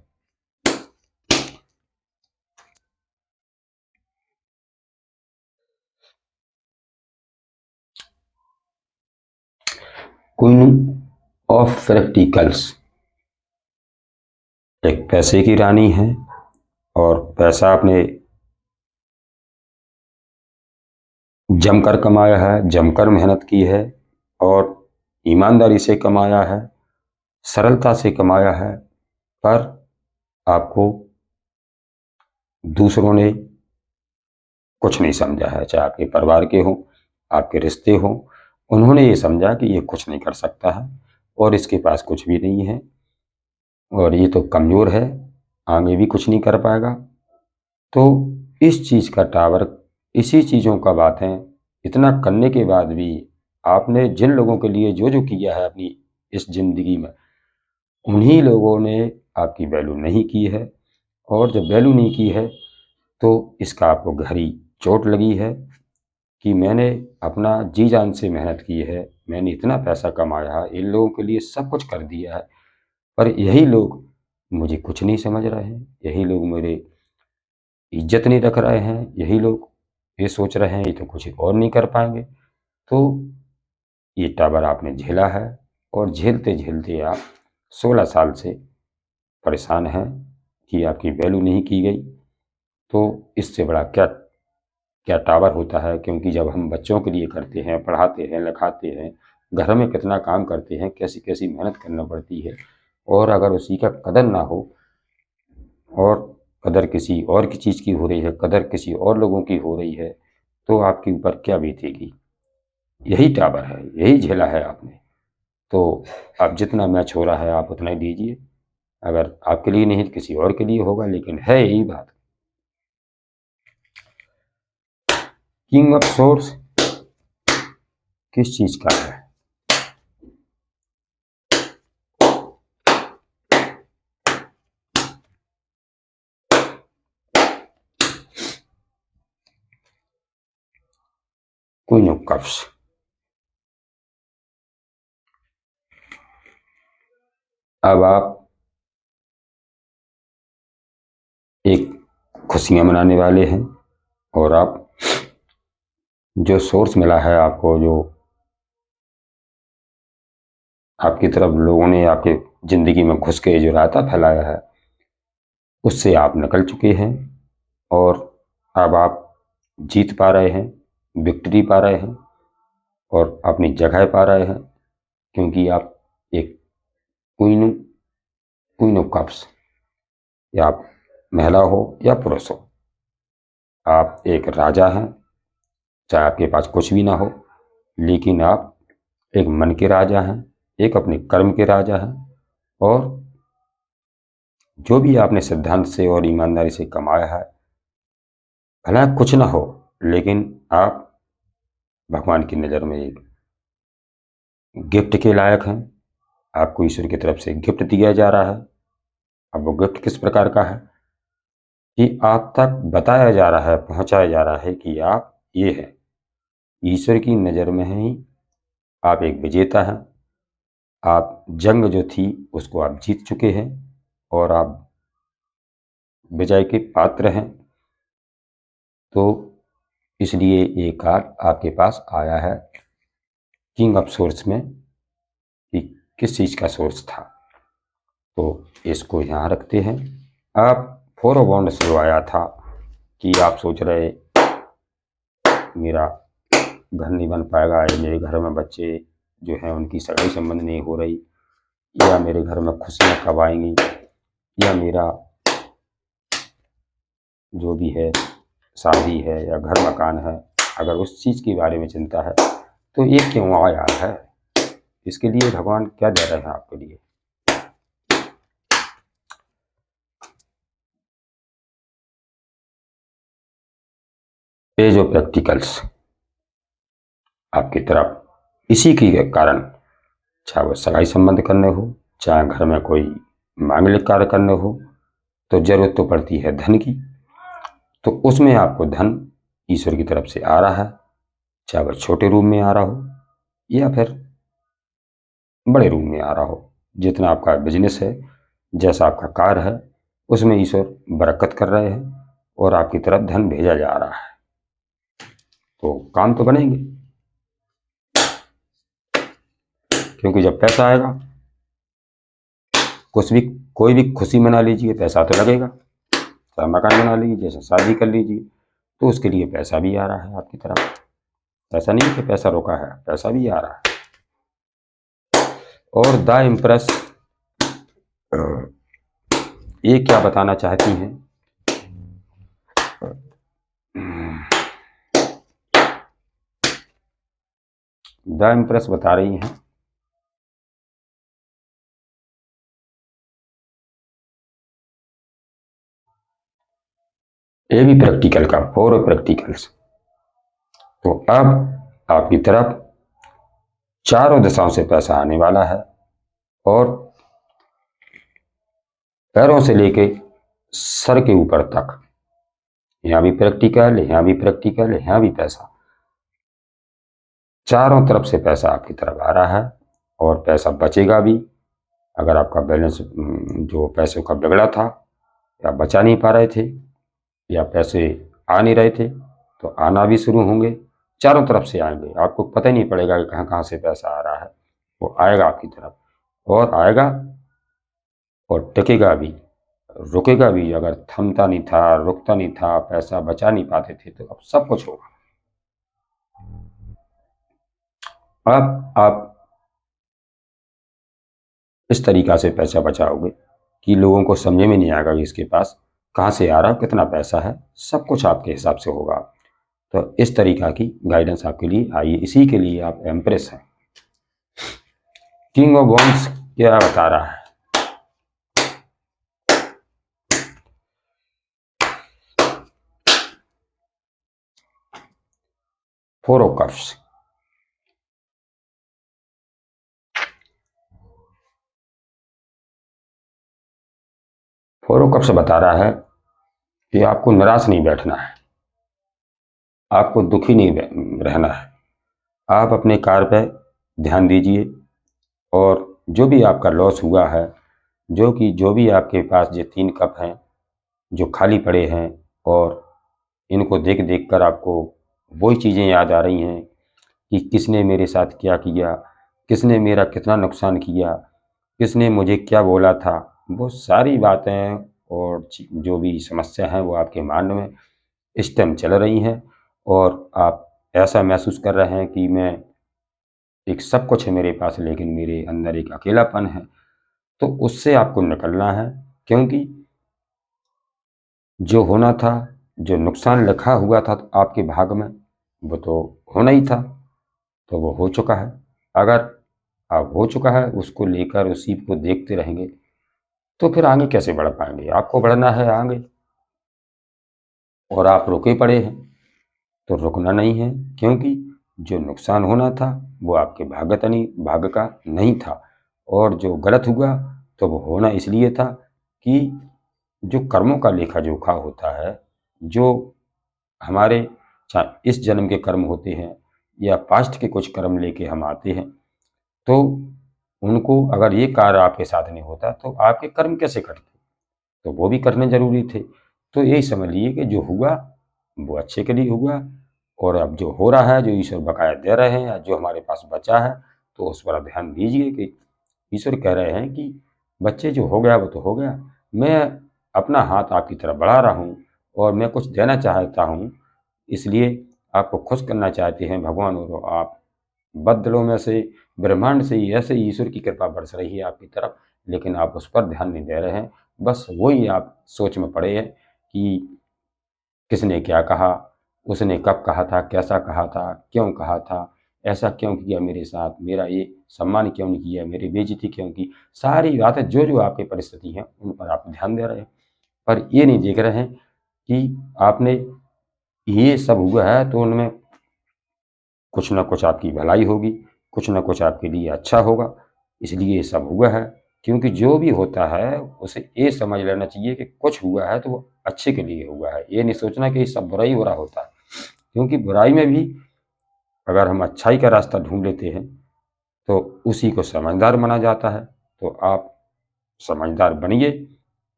क्वीन ऑफ प्रैक्टिकल्स एक पैसे की रानी है, और पैसा आपने जमकर कमाया है, जमकर मेहनत की है, और ईमानदारी से कमाया है, सरलता से कमाया है। पर आपको दूसरों ने कुछ नहीं समझा है, चाहे आपके परिवार के हों, आपके रिश्ते हों, उन्होंने ये समझा कि ये कुछ नहीं कर सकता है और इसके पास कुछ भी नहीं है, और ये तो कमज़ोर है, आगे भी कुछ नहीं कर पाएगा। तो इस चीज़ का टावर, इसी चीज़ों का बात है, इतना करने के बाद भी आपने जिन लोगों के लिए जो जो किया है अपनी इस ज़िंदगी में, उन्हीं लोगों ने आपकी वैल्यू नहीं की है। और जब वैल्यू नहीं की है तो इसका आपको गहरी चोट लगी है कि मैंने अपना जी जान से मेहनत की है, मैंने इतना पैसा कमाया है, इन लोगों के लिए सब कुछ कर दिया है, पर यही लोग मुझे कुछ नहीं समझ रहे हैं, यही लोग मेरे इज्जत नहीं रख रहे हैं, यही लोग ये सोच रहे हैं ये तो कुछ और नहीं कर पाएंगे। तो ये टावर आपने झेला है, और झेलते झेलते आप 16 साल से परेशान हैं कि आपकी वैल्यू नहीं की गई। तो इससे बड़ा क्या क्या टावर होता है, क्योंकि जब हम बच्चों के लिए करते हैं, पढ़ाते हैं, लिखाते हैं, घर में कितना काम करते हैं, कैसी कैसी मेहनत करना पड़ती है, और अगर उसी का कदर ना हो, और कदर किसी और की चीज़ की हो रही है, कदर किसी और लोगों की हो रही है, तो आपके ऊपर क्या बीतेगी। यही टावर है, यही झेला है आपने। तो अब जितना मैच हो रहा है आप उतना ही दीजिए, अगर आपके लिए नहीं तो किसी और के लिए होगा, लेकिन है यही बात। किंग ऑफ सोर्स किस चीज़ का है, क्वीन ऑफ कप्स। अब आप एक खुशियां मनाने वाले हैं, और आप जो सोर्स मिला है आपको, जो आपकी तरफ लोगों ने आपके जिंदगी में घुस के जो रायता फैलाया है, उससे आप निकल चुके हैं, और अब आप जीत पा रहे हैं, विक्ट्री पा रहे हैं, और अपनी जगह पा रहे हैं, क्योंकि आप एक क्वीन क्वीन ऑफ कप्स, या आप महिला हो या पुरुष हो, आप एक राजा हैं, चाहे आपके पास कुछ भी ना हो, लेकिन आप एक मन के राजा हैं, एक अपने कर्म के राजा हैं, और जो भी आपने सिद्धांत से और ईमानदारी से कमाया है, भला कुछ ना हो, लेकिन आप भगवान की नज़र में एक गिफ्ट के लायक हैं। आपको ईश्वर की तरफ से गिफ्ट दिया जा रहा है। अब वो गिफ्ट किस प्रकार का है कि आप तक बताया जा रहा है, पहुंचाया जा रहा है कि आप ये हैं, ईश्वर की नज़र में ही आप एक विजेता हैं। आप जंग जो थी उसको आप जीत चुके हैं और आप विजय के पात्र हैं। तो इसलिए ये कार्ड आपके पास आया है किंग ऑफ सोर्स में कि किस चीज़ का सोर्स था। तो इसको यहाँ रखते हैं। आप 4 ऑफ वॉन्ड्स जो आया था कि आप सोच रहे मेरा घर नहीं बन पाएगा, या मेरे घर में बच्चे जो हैं उनकी सगाई संबंध नहीं हो रही, या मेरे घर में खुशियाँ कब आएंगी, या मेरा जो भी है शादी है या घर मकान है, अगर उस चीज़ के बारे में चिंता है तो ये क्यों आया है, इसके लिए भगवान क्या दे रहे हैं आपके लिए। पेज ऑफ प्रैक्टिकल्स आपकी तरफ इसी के कारण, चाहे वो सगाई संबंध करने हो, चाहे घर में कोई मांगलिक कार्य करने हो, तो जरूरत तो पड़ती है धन की। तो उसमें आपको धन ईश्वर की तरफ से आ रहा है, चाहे वह छोटे रूप में आ रहा हो या फिर बड़े रूप में आ रहा हो। जितना आपका बिजनेस है, जैसा आपका कार्य है, उसमें ईश्वर बरकत कर रहे हैं और आपकी तरफ धन भेजा जा रहा है, तो काम तो बनेंगे। क्योंकि जब पैसा आएगा, कुछ भी कोई भी खुशी मना लीजिए, पैसा तो लगेगा। चाहे मकान बना लीजिए, जैसे शादी कर लीजिए, तो उसके लिए पैसा भी आ रहा है आपकी तरफ। ऐसा नहीं कि पैसा रोका है, पैसा भी आ रहा है। और द इम्प्रेस ये क्या बताना चाहती हैं, द इम्प्रेस बता रही हैं ये भी प्रैक्टिकल का, 4 प्रैक्टिकल्स। तो अब आपकी तरफ चारों दिशाओं से पैसा आने वाला है, और पैरों से लेके सर के ऊपर तक, यहाँ भी प्रैक्टिकल, यहाँ भी प्रैक्टिकल, यहाँ भी पैसा, चारों तरफ से पैसा आपकी तरफ आ रहा है। और पैसा बचेगा भी। अगर आपका बैलेंस जो पैसों का बिगड़ा था, या बचा नहीं पा रहे थे, या पैसे आ नहीं रहे थे, तो आना भी शुरू होंगे। चारों तरफ से आएंगे, आपको पता ही नहीं पड़ेगा कि कहाँ कहाँ से पैसा आ रहा है। वो आएगा आपकी तरफ, और आएगा और टिकेगा भी, रुकेगा भी। अगर थमता नहीं था, रुकता नहीं था, पैसा बचा नहीं पाते थे, तो अब सब कुछ होगा। अब आप इस तरीका से पैसा बचाओगे कि लोगों को समझ में नहीं आएगा कि इसके पास कहाँ से आ रहा है, कितना पैसा है, सब कुछ आपके हिसाब से होगा। तो इस तरीका की गाइडेंस आपके लिए आई, इसी के लिए आप एम्प्रेस हैं। किंग ऑफ वॉन्ड्स क्या बता रहा है, four of cups. Four of cups बता रहा है कि आपको निराश नहीं बैठना है, आपको दुखी नहीं रहना है। आप अपने कार्य पे ध्यान दीजिए, और जो भी आपका लॉस हुआ है, जो भी आपके पास ये 3 कप हैं जो खाली पड़े हैं, और इनको देख देख कर आपको वही चीज़ें याद आ रही हैं कि किसने मेरे साथ क्या किया, किसने मेरा कितना नुकसान किया, किसने मुझे क्या बोला था। वो सारी बातें और जो भी समस्या है वो आपके माइंड में इस टाइम चल रही हैं, और आप ऐसा महसूस कर रहे हैं कि मैं एक सब कुछ है मेरे पास, लेकिन मेरे अंदर एक अकेलापन है। तो उससे आपको निकलना है, क्योंकि जो होना था, जो नुकसान लिखा हुआ था आपके भाग में, वो तो होना ही था, तो वो हो चुका है। अगर अब हो चुका है, उसको लेकर उसी को देखते रहेंगे तो फिर आगे कैसे बढ़ पाएंगे? आपको बढ़ना है आगे और आप रुके पड़े हैं, तो रुकना नहीं है, क्योंकि जो नुकसान होना था वो आपके भाग का नहीं था, और जो गलत हुआ तो वो होना इसलिए था कि जो कर्मों का लेखा जोखा होता है, जो हमारे चाहे इस जन्म के कर्म होते हैं या पास्ट के कुछ कर्म लेके हम आते हैं, तो उनको अगर ये कार्य आपके साथ नहीं होता तो आपके कर्म कैसे कटते? तो वो भी करने जरूरी थे। तो यही समझ लीजिए कि जो हुआ वो अच्छे के लिए हुआ, और अब जो हो रहा है, जो ईश्वर बकाया दे रहे हैं, जो हमारे पास बचा है, तो उस पर आप ध्यान दीजिए कि ईश्वर कह रहे हैं कि बच्चे जो हो गया वो तो हो गया, मैं अपना हाथ आपकी तरफ बढ़ा रहा हूँ और मैं कुछ देना चाहता हूँ, इसलिए आपको खुश करना चाहते हैं भगवान, और आप बदलों में से ब्रह्मांड से ही ऐसे ईश्वर की कृपा बरस रही है आपकी तरफ, लेकिन आप उस पर ध्यान नहीं दे रहे हैं। बस वही आप सोच में पड़े हैं कि किसने क्या कहा, उसने कब कहा था, कैसा कहा था, क्यों कहा था, ऐसा क्यों किया मेरे साथ, मेरा ये सम्मान क्यों नहीं किया, मेरी बेइज्जती क्यों की। सारी बातें जो जो आपकी परिस्थिति हैं उन पर आप ध्यान दे रहे हैं, पर ये नहीं देख रहे हैं कि आपने ये सब हुआ है तो उनमें कुछ ना कुछ आपकी भलाई होगी, कुछ ना कुछ आपके लिए अच्छा होगा, इसलिए ये सब हुआ है। क्योंकि जो भी होता है उसे ये समझ लेना चाहिए कि कुछ हुआ है तो वो अच्छे के लिए हुआ है, ये नहीं सोचना कि सब बुरा ही बुरा होता है, क्योंकि बुराई में भी अगर हम अच्छाई का रास्ता ढूंढ लेते हैं तो उसी को समझदार माना जाता है। तो आप समझदार बनिए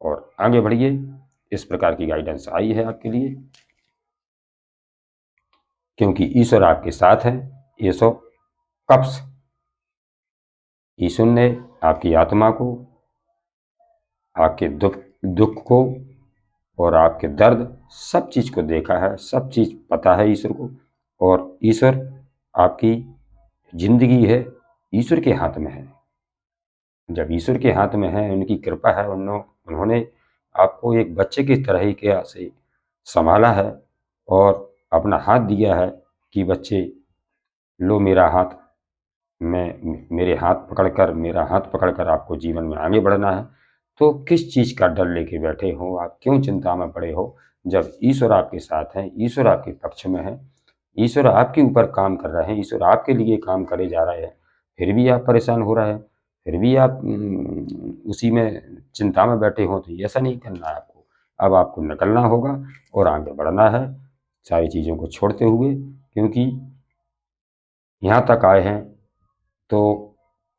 और आगे बढ़िए। इस प्रकार की गाइडेंस आई है आपके लिए, क्योंकि ईश्वर आपके साथ है। ये सो कब से ईश्वर ने आपकी आत्मा को, आपके दुख दुख को और आपके दर्द, सब चीज को देखा है, सब चीज पता है ईश्वर को, और ईश्वर आपकी जिंदगी है ईश्वर के हाथ में है। जब ईश्वर के हाथ में है, उनकी कृपा है, उन्होंने आपको एक बच्चे की तरह ही क्या से संभाला है और अपना हाथ दिया है कि बच्चे लो मेरा हाथ, मेरे हाथ पकड़कर, मेरा हाथ पकड़कर आपको जीवन में आगे बढ़ना है। तो किस चीज़ का डर लेके बैठे हो आप, क्यों चिंता में पड़े हो, जब ईश्वर आपके साथ है, ईश्वर आपके पक्ष में है, ईश्वर आपके ऊपर काम कर रहे हैं, ईश्वर आपके लिए काम करे जा रहे हैं, फिर भी आप परेशान हो रहे हैं, फिर भी आप उसी में चिंता में बैठे हो, तो ऐसा नहीं करना है आपको। अब आपको निकलना होगा और आगे बढ़ना है सारी चीज़ों को छोड़ते हुए, क्योंकि यहाँ तक आए हैं तो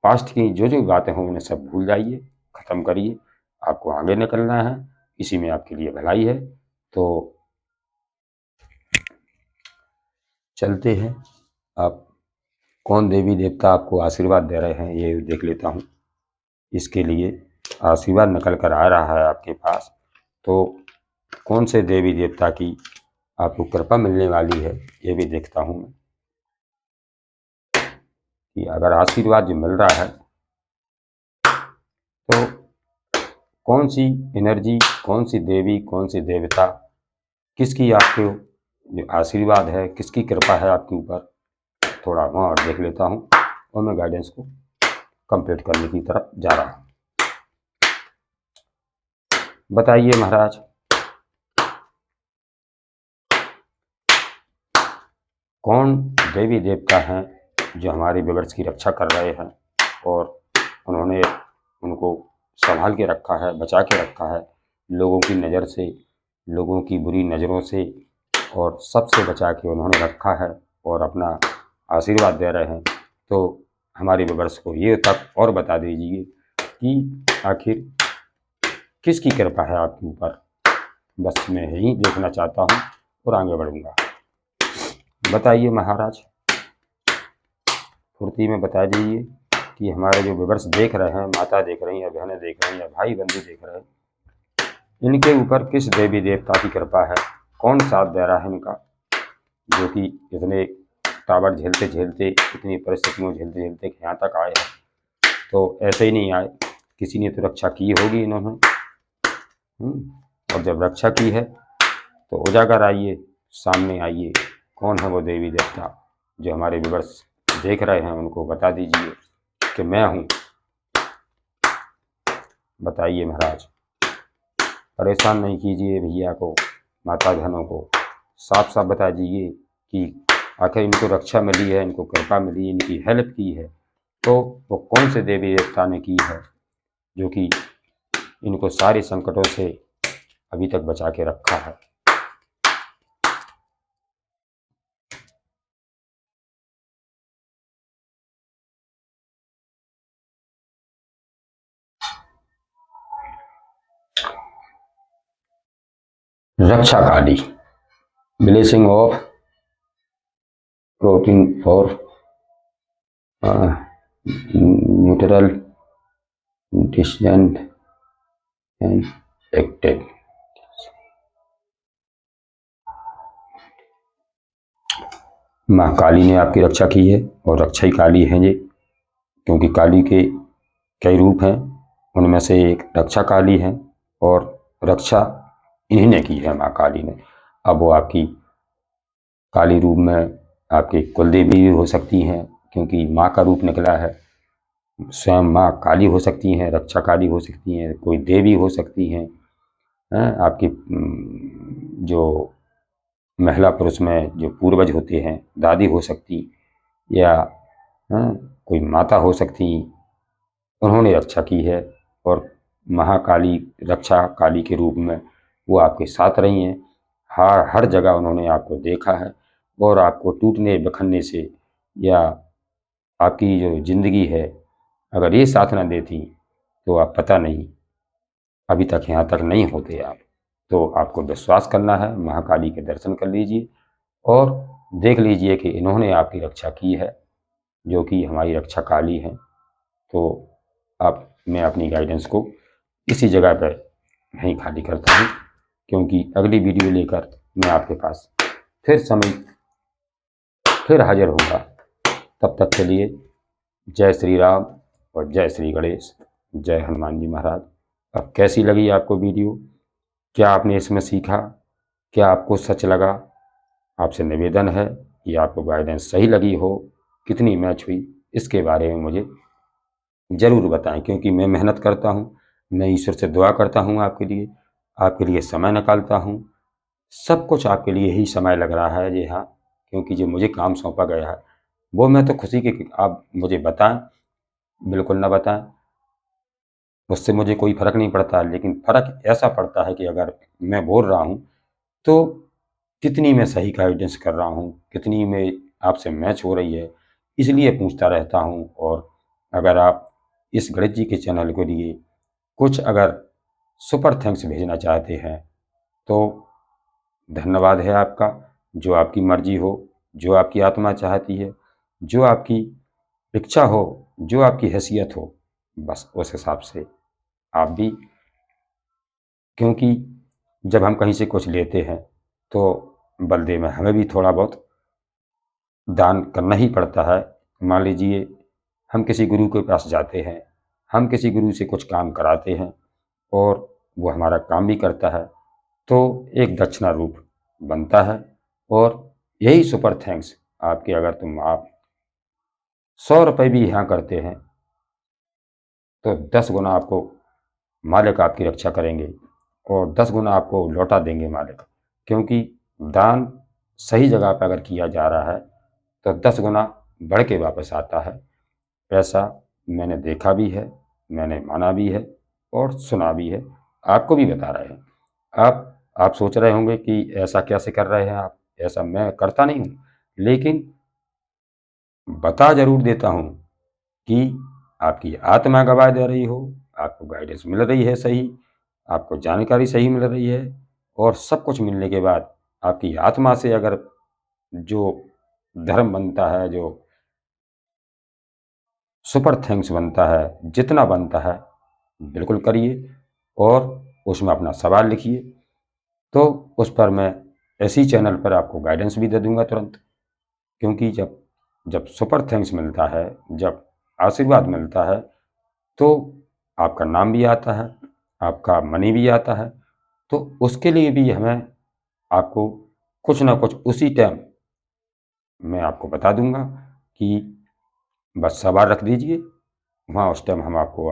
पास्ट की जो जो बातें हों उन्हें सब भूल जाइए, ख़त्म करिए, आपको आगे निकलना है, इसी में आपके लिए भलाई है। तो चलते हैं। आप कौन देवी देवता आपको आशीर्वाद दे रहे हैं ये देख लेता हूँ। इसके लिए आशीर्वाद निकल कर आ रहा है आपके पास, तो कौन से देवी देवता की आपको कृपा मिलने वाली है ये भी देखता हूँ मैं, कि अगर आशीर्वाद जो मिल रहा है तो कौन सी एनर्जी, कौन सी देवी, कौन सी देवता, किसकी आपके जो आशीर्वाद है, किसकी कृपा है आपके ऊपर, थोड़ा वहाँ और देख लेता हूँ और मैं गाइडेंस को कंप्लीट करने की तरफ जा रहा हूँ। बताइए महाराज, कौन देवी देवता हैं जो हमारे व्यूअर्स की रक्षा कर रहे हैं और उन्होंने उनको संभाल के रखा है, बचा के रखा है लोगों की नज़र से, लोगों की बुरी नज़रों से, और सबसे बचा के उन्होंने रखा है और अपना आशीर्वाद दे रहे हैं। तो हमारे व्यूअर्स को ये तक और बता दीजिए कि आखिर किसकी कृपा है आपके ऊपर। बस मैं यही देखना चाहता हूँ और आगे बढ़ूँगा। बताइए महाराज, फुर्ती में बता दीजिए कि हमारे जो व्यूअर्स देख रहे हैं, माता देख रही हैं, बहनें देख रही हैं, भाई बंधु देख रहे हैं, इनके ऊपर किस देवी देवता की कृपा है, कौन साथ दे रहा है इनका, जो कि इतने टावर झेलते झेलते, इतनी परिस्थितियों झेलते झेलते यहाँ तक आए हैं। तो ऐसे ही नहीं आए, किसी ने तो रक्षा की होगी इन्होंने। और जब रक्षा की है तो उजागर आइए, सामने आइए, कौन है वो देवी देवता जो हमारे व्यूअर्स देख रहे हैं, उनको बता दीजिए कि मैं हूँ। बताइए महाराज, परेशान नहीं कीजिए भैया को, माता बहनों को, साफ साफ बता दीजिए कि आखिर इनको रक्षा मिली है, इनको कृपा मिली, इनकी हेल्प की है तो वो कौन से देवी देवता ने की है जो कि इनको सारे संकटों से अभी तक बचा के रखा है। Raksha Kali, blessing of protein for neutral descent and active. माँ काली ने आपकी रक्षा की है और रक्षा ही काली है ये, क्योंकि काली के कई रूप हैं, उनमें से एक रक्षा काली है और रक्षा इन्हीं ने की है, माँ काली ने। अब वो आपकी काली रूप में आपकी कुलदेवी भी हो सकती हैं, क्योंकि माँ का रूप निकला है। स्वयं माँ काली हो सकती हैं, रक्षा काली हो सकती हैं, कोई देवी हो सकती हैं, आपकी जो महिला पुरुष में जो पूर्वज होते हैं, दादी हो सकती, या कोई माता हो सकती, उन्होंने रक्षा की है और महाकाली रक्षा काली के रूप में वो आपके साथ रही हैं। हर जगह उन्होंने आपको देखा है और आपको टूटने बिखरने से या आपकी जो जिंदगी है, अगर ये साथ ना देती तो आप पता नहीं अभी तक यहाँ तक नहीं होते आप। तो आपको विश्वास करना है, महाकाली के दर्शन कर लीजिए और देख लीजिए कि इन्होंने आपकी रक्षा की है, जो कि हमारी रक्षा काली है। तो अब मैं अपनी गाइडेंस को इसी जगह पर नहीं खाली करता हूँ, क्योंकि अगली वीडियो लेकर मैं आपके पास फिर हाजिर होगा। तब तक के लिए जय श्री राम और जय श्री गणेश, जय हनुमान जी महाराज। अब कैसी लगी आपको वीडियो, क्या आपने इसमें सीखा, क्या आपको सच लगा? आपसे निवेदन है कि आपको गाइडेंस सही लगी हो, कितनी मैच हुई, इसके बारे में मुझे ज़रूर बताएं, क्योंकि मैं मेहनत करता हूँ, मैं ईश्वर से दुआ करता हूँ आपके लिए समय निकालता हूँ, सब कुछ आपके लिए ही समय लग रहा है। जी हाँ, क्योंकि जो मुझे काम सौंपा गया है वो मैं तो खुशी की आप मुझे बताएं, बिल्कुल ना बताएं, उससे मुझे कोई फ़र्क नहीं पड़ता, लेकिन फ़र्क ऐसा पड़ता है कि अगर मैं बोल रहा हूँ तो कितनी मैं सही गाइडेंस कर रहा हूँ, कितनी में आपसे मैच हो रही है, इसलिए पूछता रहता हूँ। और अगर आप इस गणेश जी के चैनल के लिए कुछ अगर सुपर थैंक्स भेजना चाहते हैं तो धन्यवाद है आपका, जो आपकी मर्जी हो, जो आपकी आत्मा चाहती है, जो आपकी इच्छा हो, जो आपकी हैसियत हो, बस उस हिसाब से आप भी, क्योंकि जब हम कहीं से कुछ लेते हैं तो बदले में हमें भी थोड़ा बहुत दान करना ही पड़ता है। मान लीजिए हम किसी गुरु के पास जाते हैं, हम किसी गुरु से कुछ काम कराते हैं और वो हमारा काम भी करता है, तो एक दक्षिणा रूप बनता है। और यही सुपर थैंक्स आपके, अगर आप 100 रुपये भी यहाँ करते हैं तो 10 गुना आपको मालिक आपकी रक्षा करेंगे और 10 गुना आपको लौटा देंगे मालिक, क्योंकि दान सही जगह पर अगर किया जा रहा है तो 10 गुना बढ़ के वापस आता है। ऐसा मैंने देखा भी है, मैंने माना भी है और सुना भी है, आपको भी बता रहे हैं। आप सोच रहे होंगे कि ऐसा कैसे कर रहे हैं आप, ऐसा मैं करता नहीं हूँ, लेकिन बता ज़रूर देता हूँ कि आपकी आत्मा गवाह दे रही हो, आपको गाइडेंस मिल रही है सही, आपको जानकारी सही मिल रही है, और सब कुछ मिलने के बाद आपकी आत्मा से अगर जो धर्म बनता है, जो सुपर थैंक्स बनता है, जितना बनता है बिल्कुल करिए और उसमें अपना सवाल लिखिए, तो उस पर मैं इसी चैनल पर आपको गाइडेंस भी दे दूंगा तुरंत। क्योंकि जब जब सुपर थैंक्स मिलता है, जब आशीर्वाद मिलता है, तो आपका नाम भी आता है, आपका मनी भी आता है तो उसके लिए भी हमें आपको कुछ ना कुछ उसी टाइम मैं आपको बता दूंगा कि बस सवाल रख दीजिए, वहाँ उस टाइम हम आपको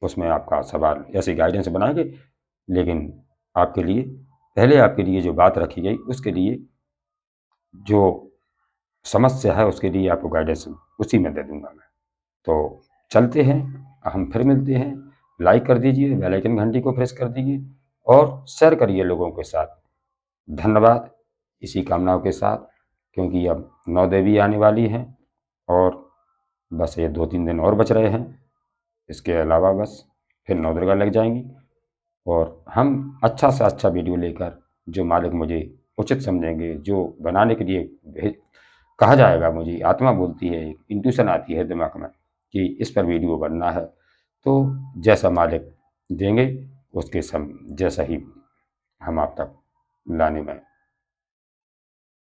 उसमें आपका सवाल ऐसे गाइडेंस बनाएंगे। लेकिन आपके लिए पहले आपके लिए जो बात रखी गई उसके लिए जो समस्या है उसके लिए आपको गाइडेंस उसी में दे दूंगा मैं। तो चलते हैं, हम फिर मिलते हैं। लाइक कर दीजिए, बेल आइकन घंटी को प्रेस कर दीजिए और शेयर करिए लोगों के साथ। धन्यवाद इसी कामनाओं के साथ, क्योंकि अब 9 देवी आने वाली हैं और बस ये 2-3 दिन और बच रहे हैं। इसके अलावा बस फिर 9 दुर्गा लग जाएंगी और हम अच्छा से अच्छा वीडियो लेकर जो मालिक मुझे उचित समझेंगे, जो बनाने के लिए कहा जाएगा, मुझे आत्मा बोलती है, इंट्यूशन आती है दिमाग में कि इस पर वीडियो बनना है, तो जैसा मालिक देंगे उसके जैसा ही हम आप तक लाने में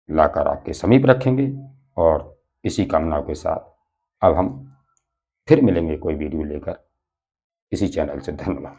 लाकर आपके समीप रखेंगे। और इसी कामनाओं के साथ अब हम फिर मिलेंगे कोई वीडियो लेकर इसी चैनल से। धन्यवाद।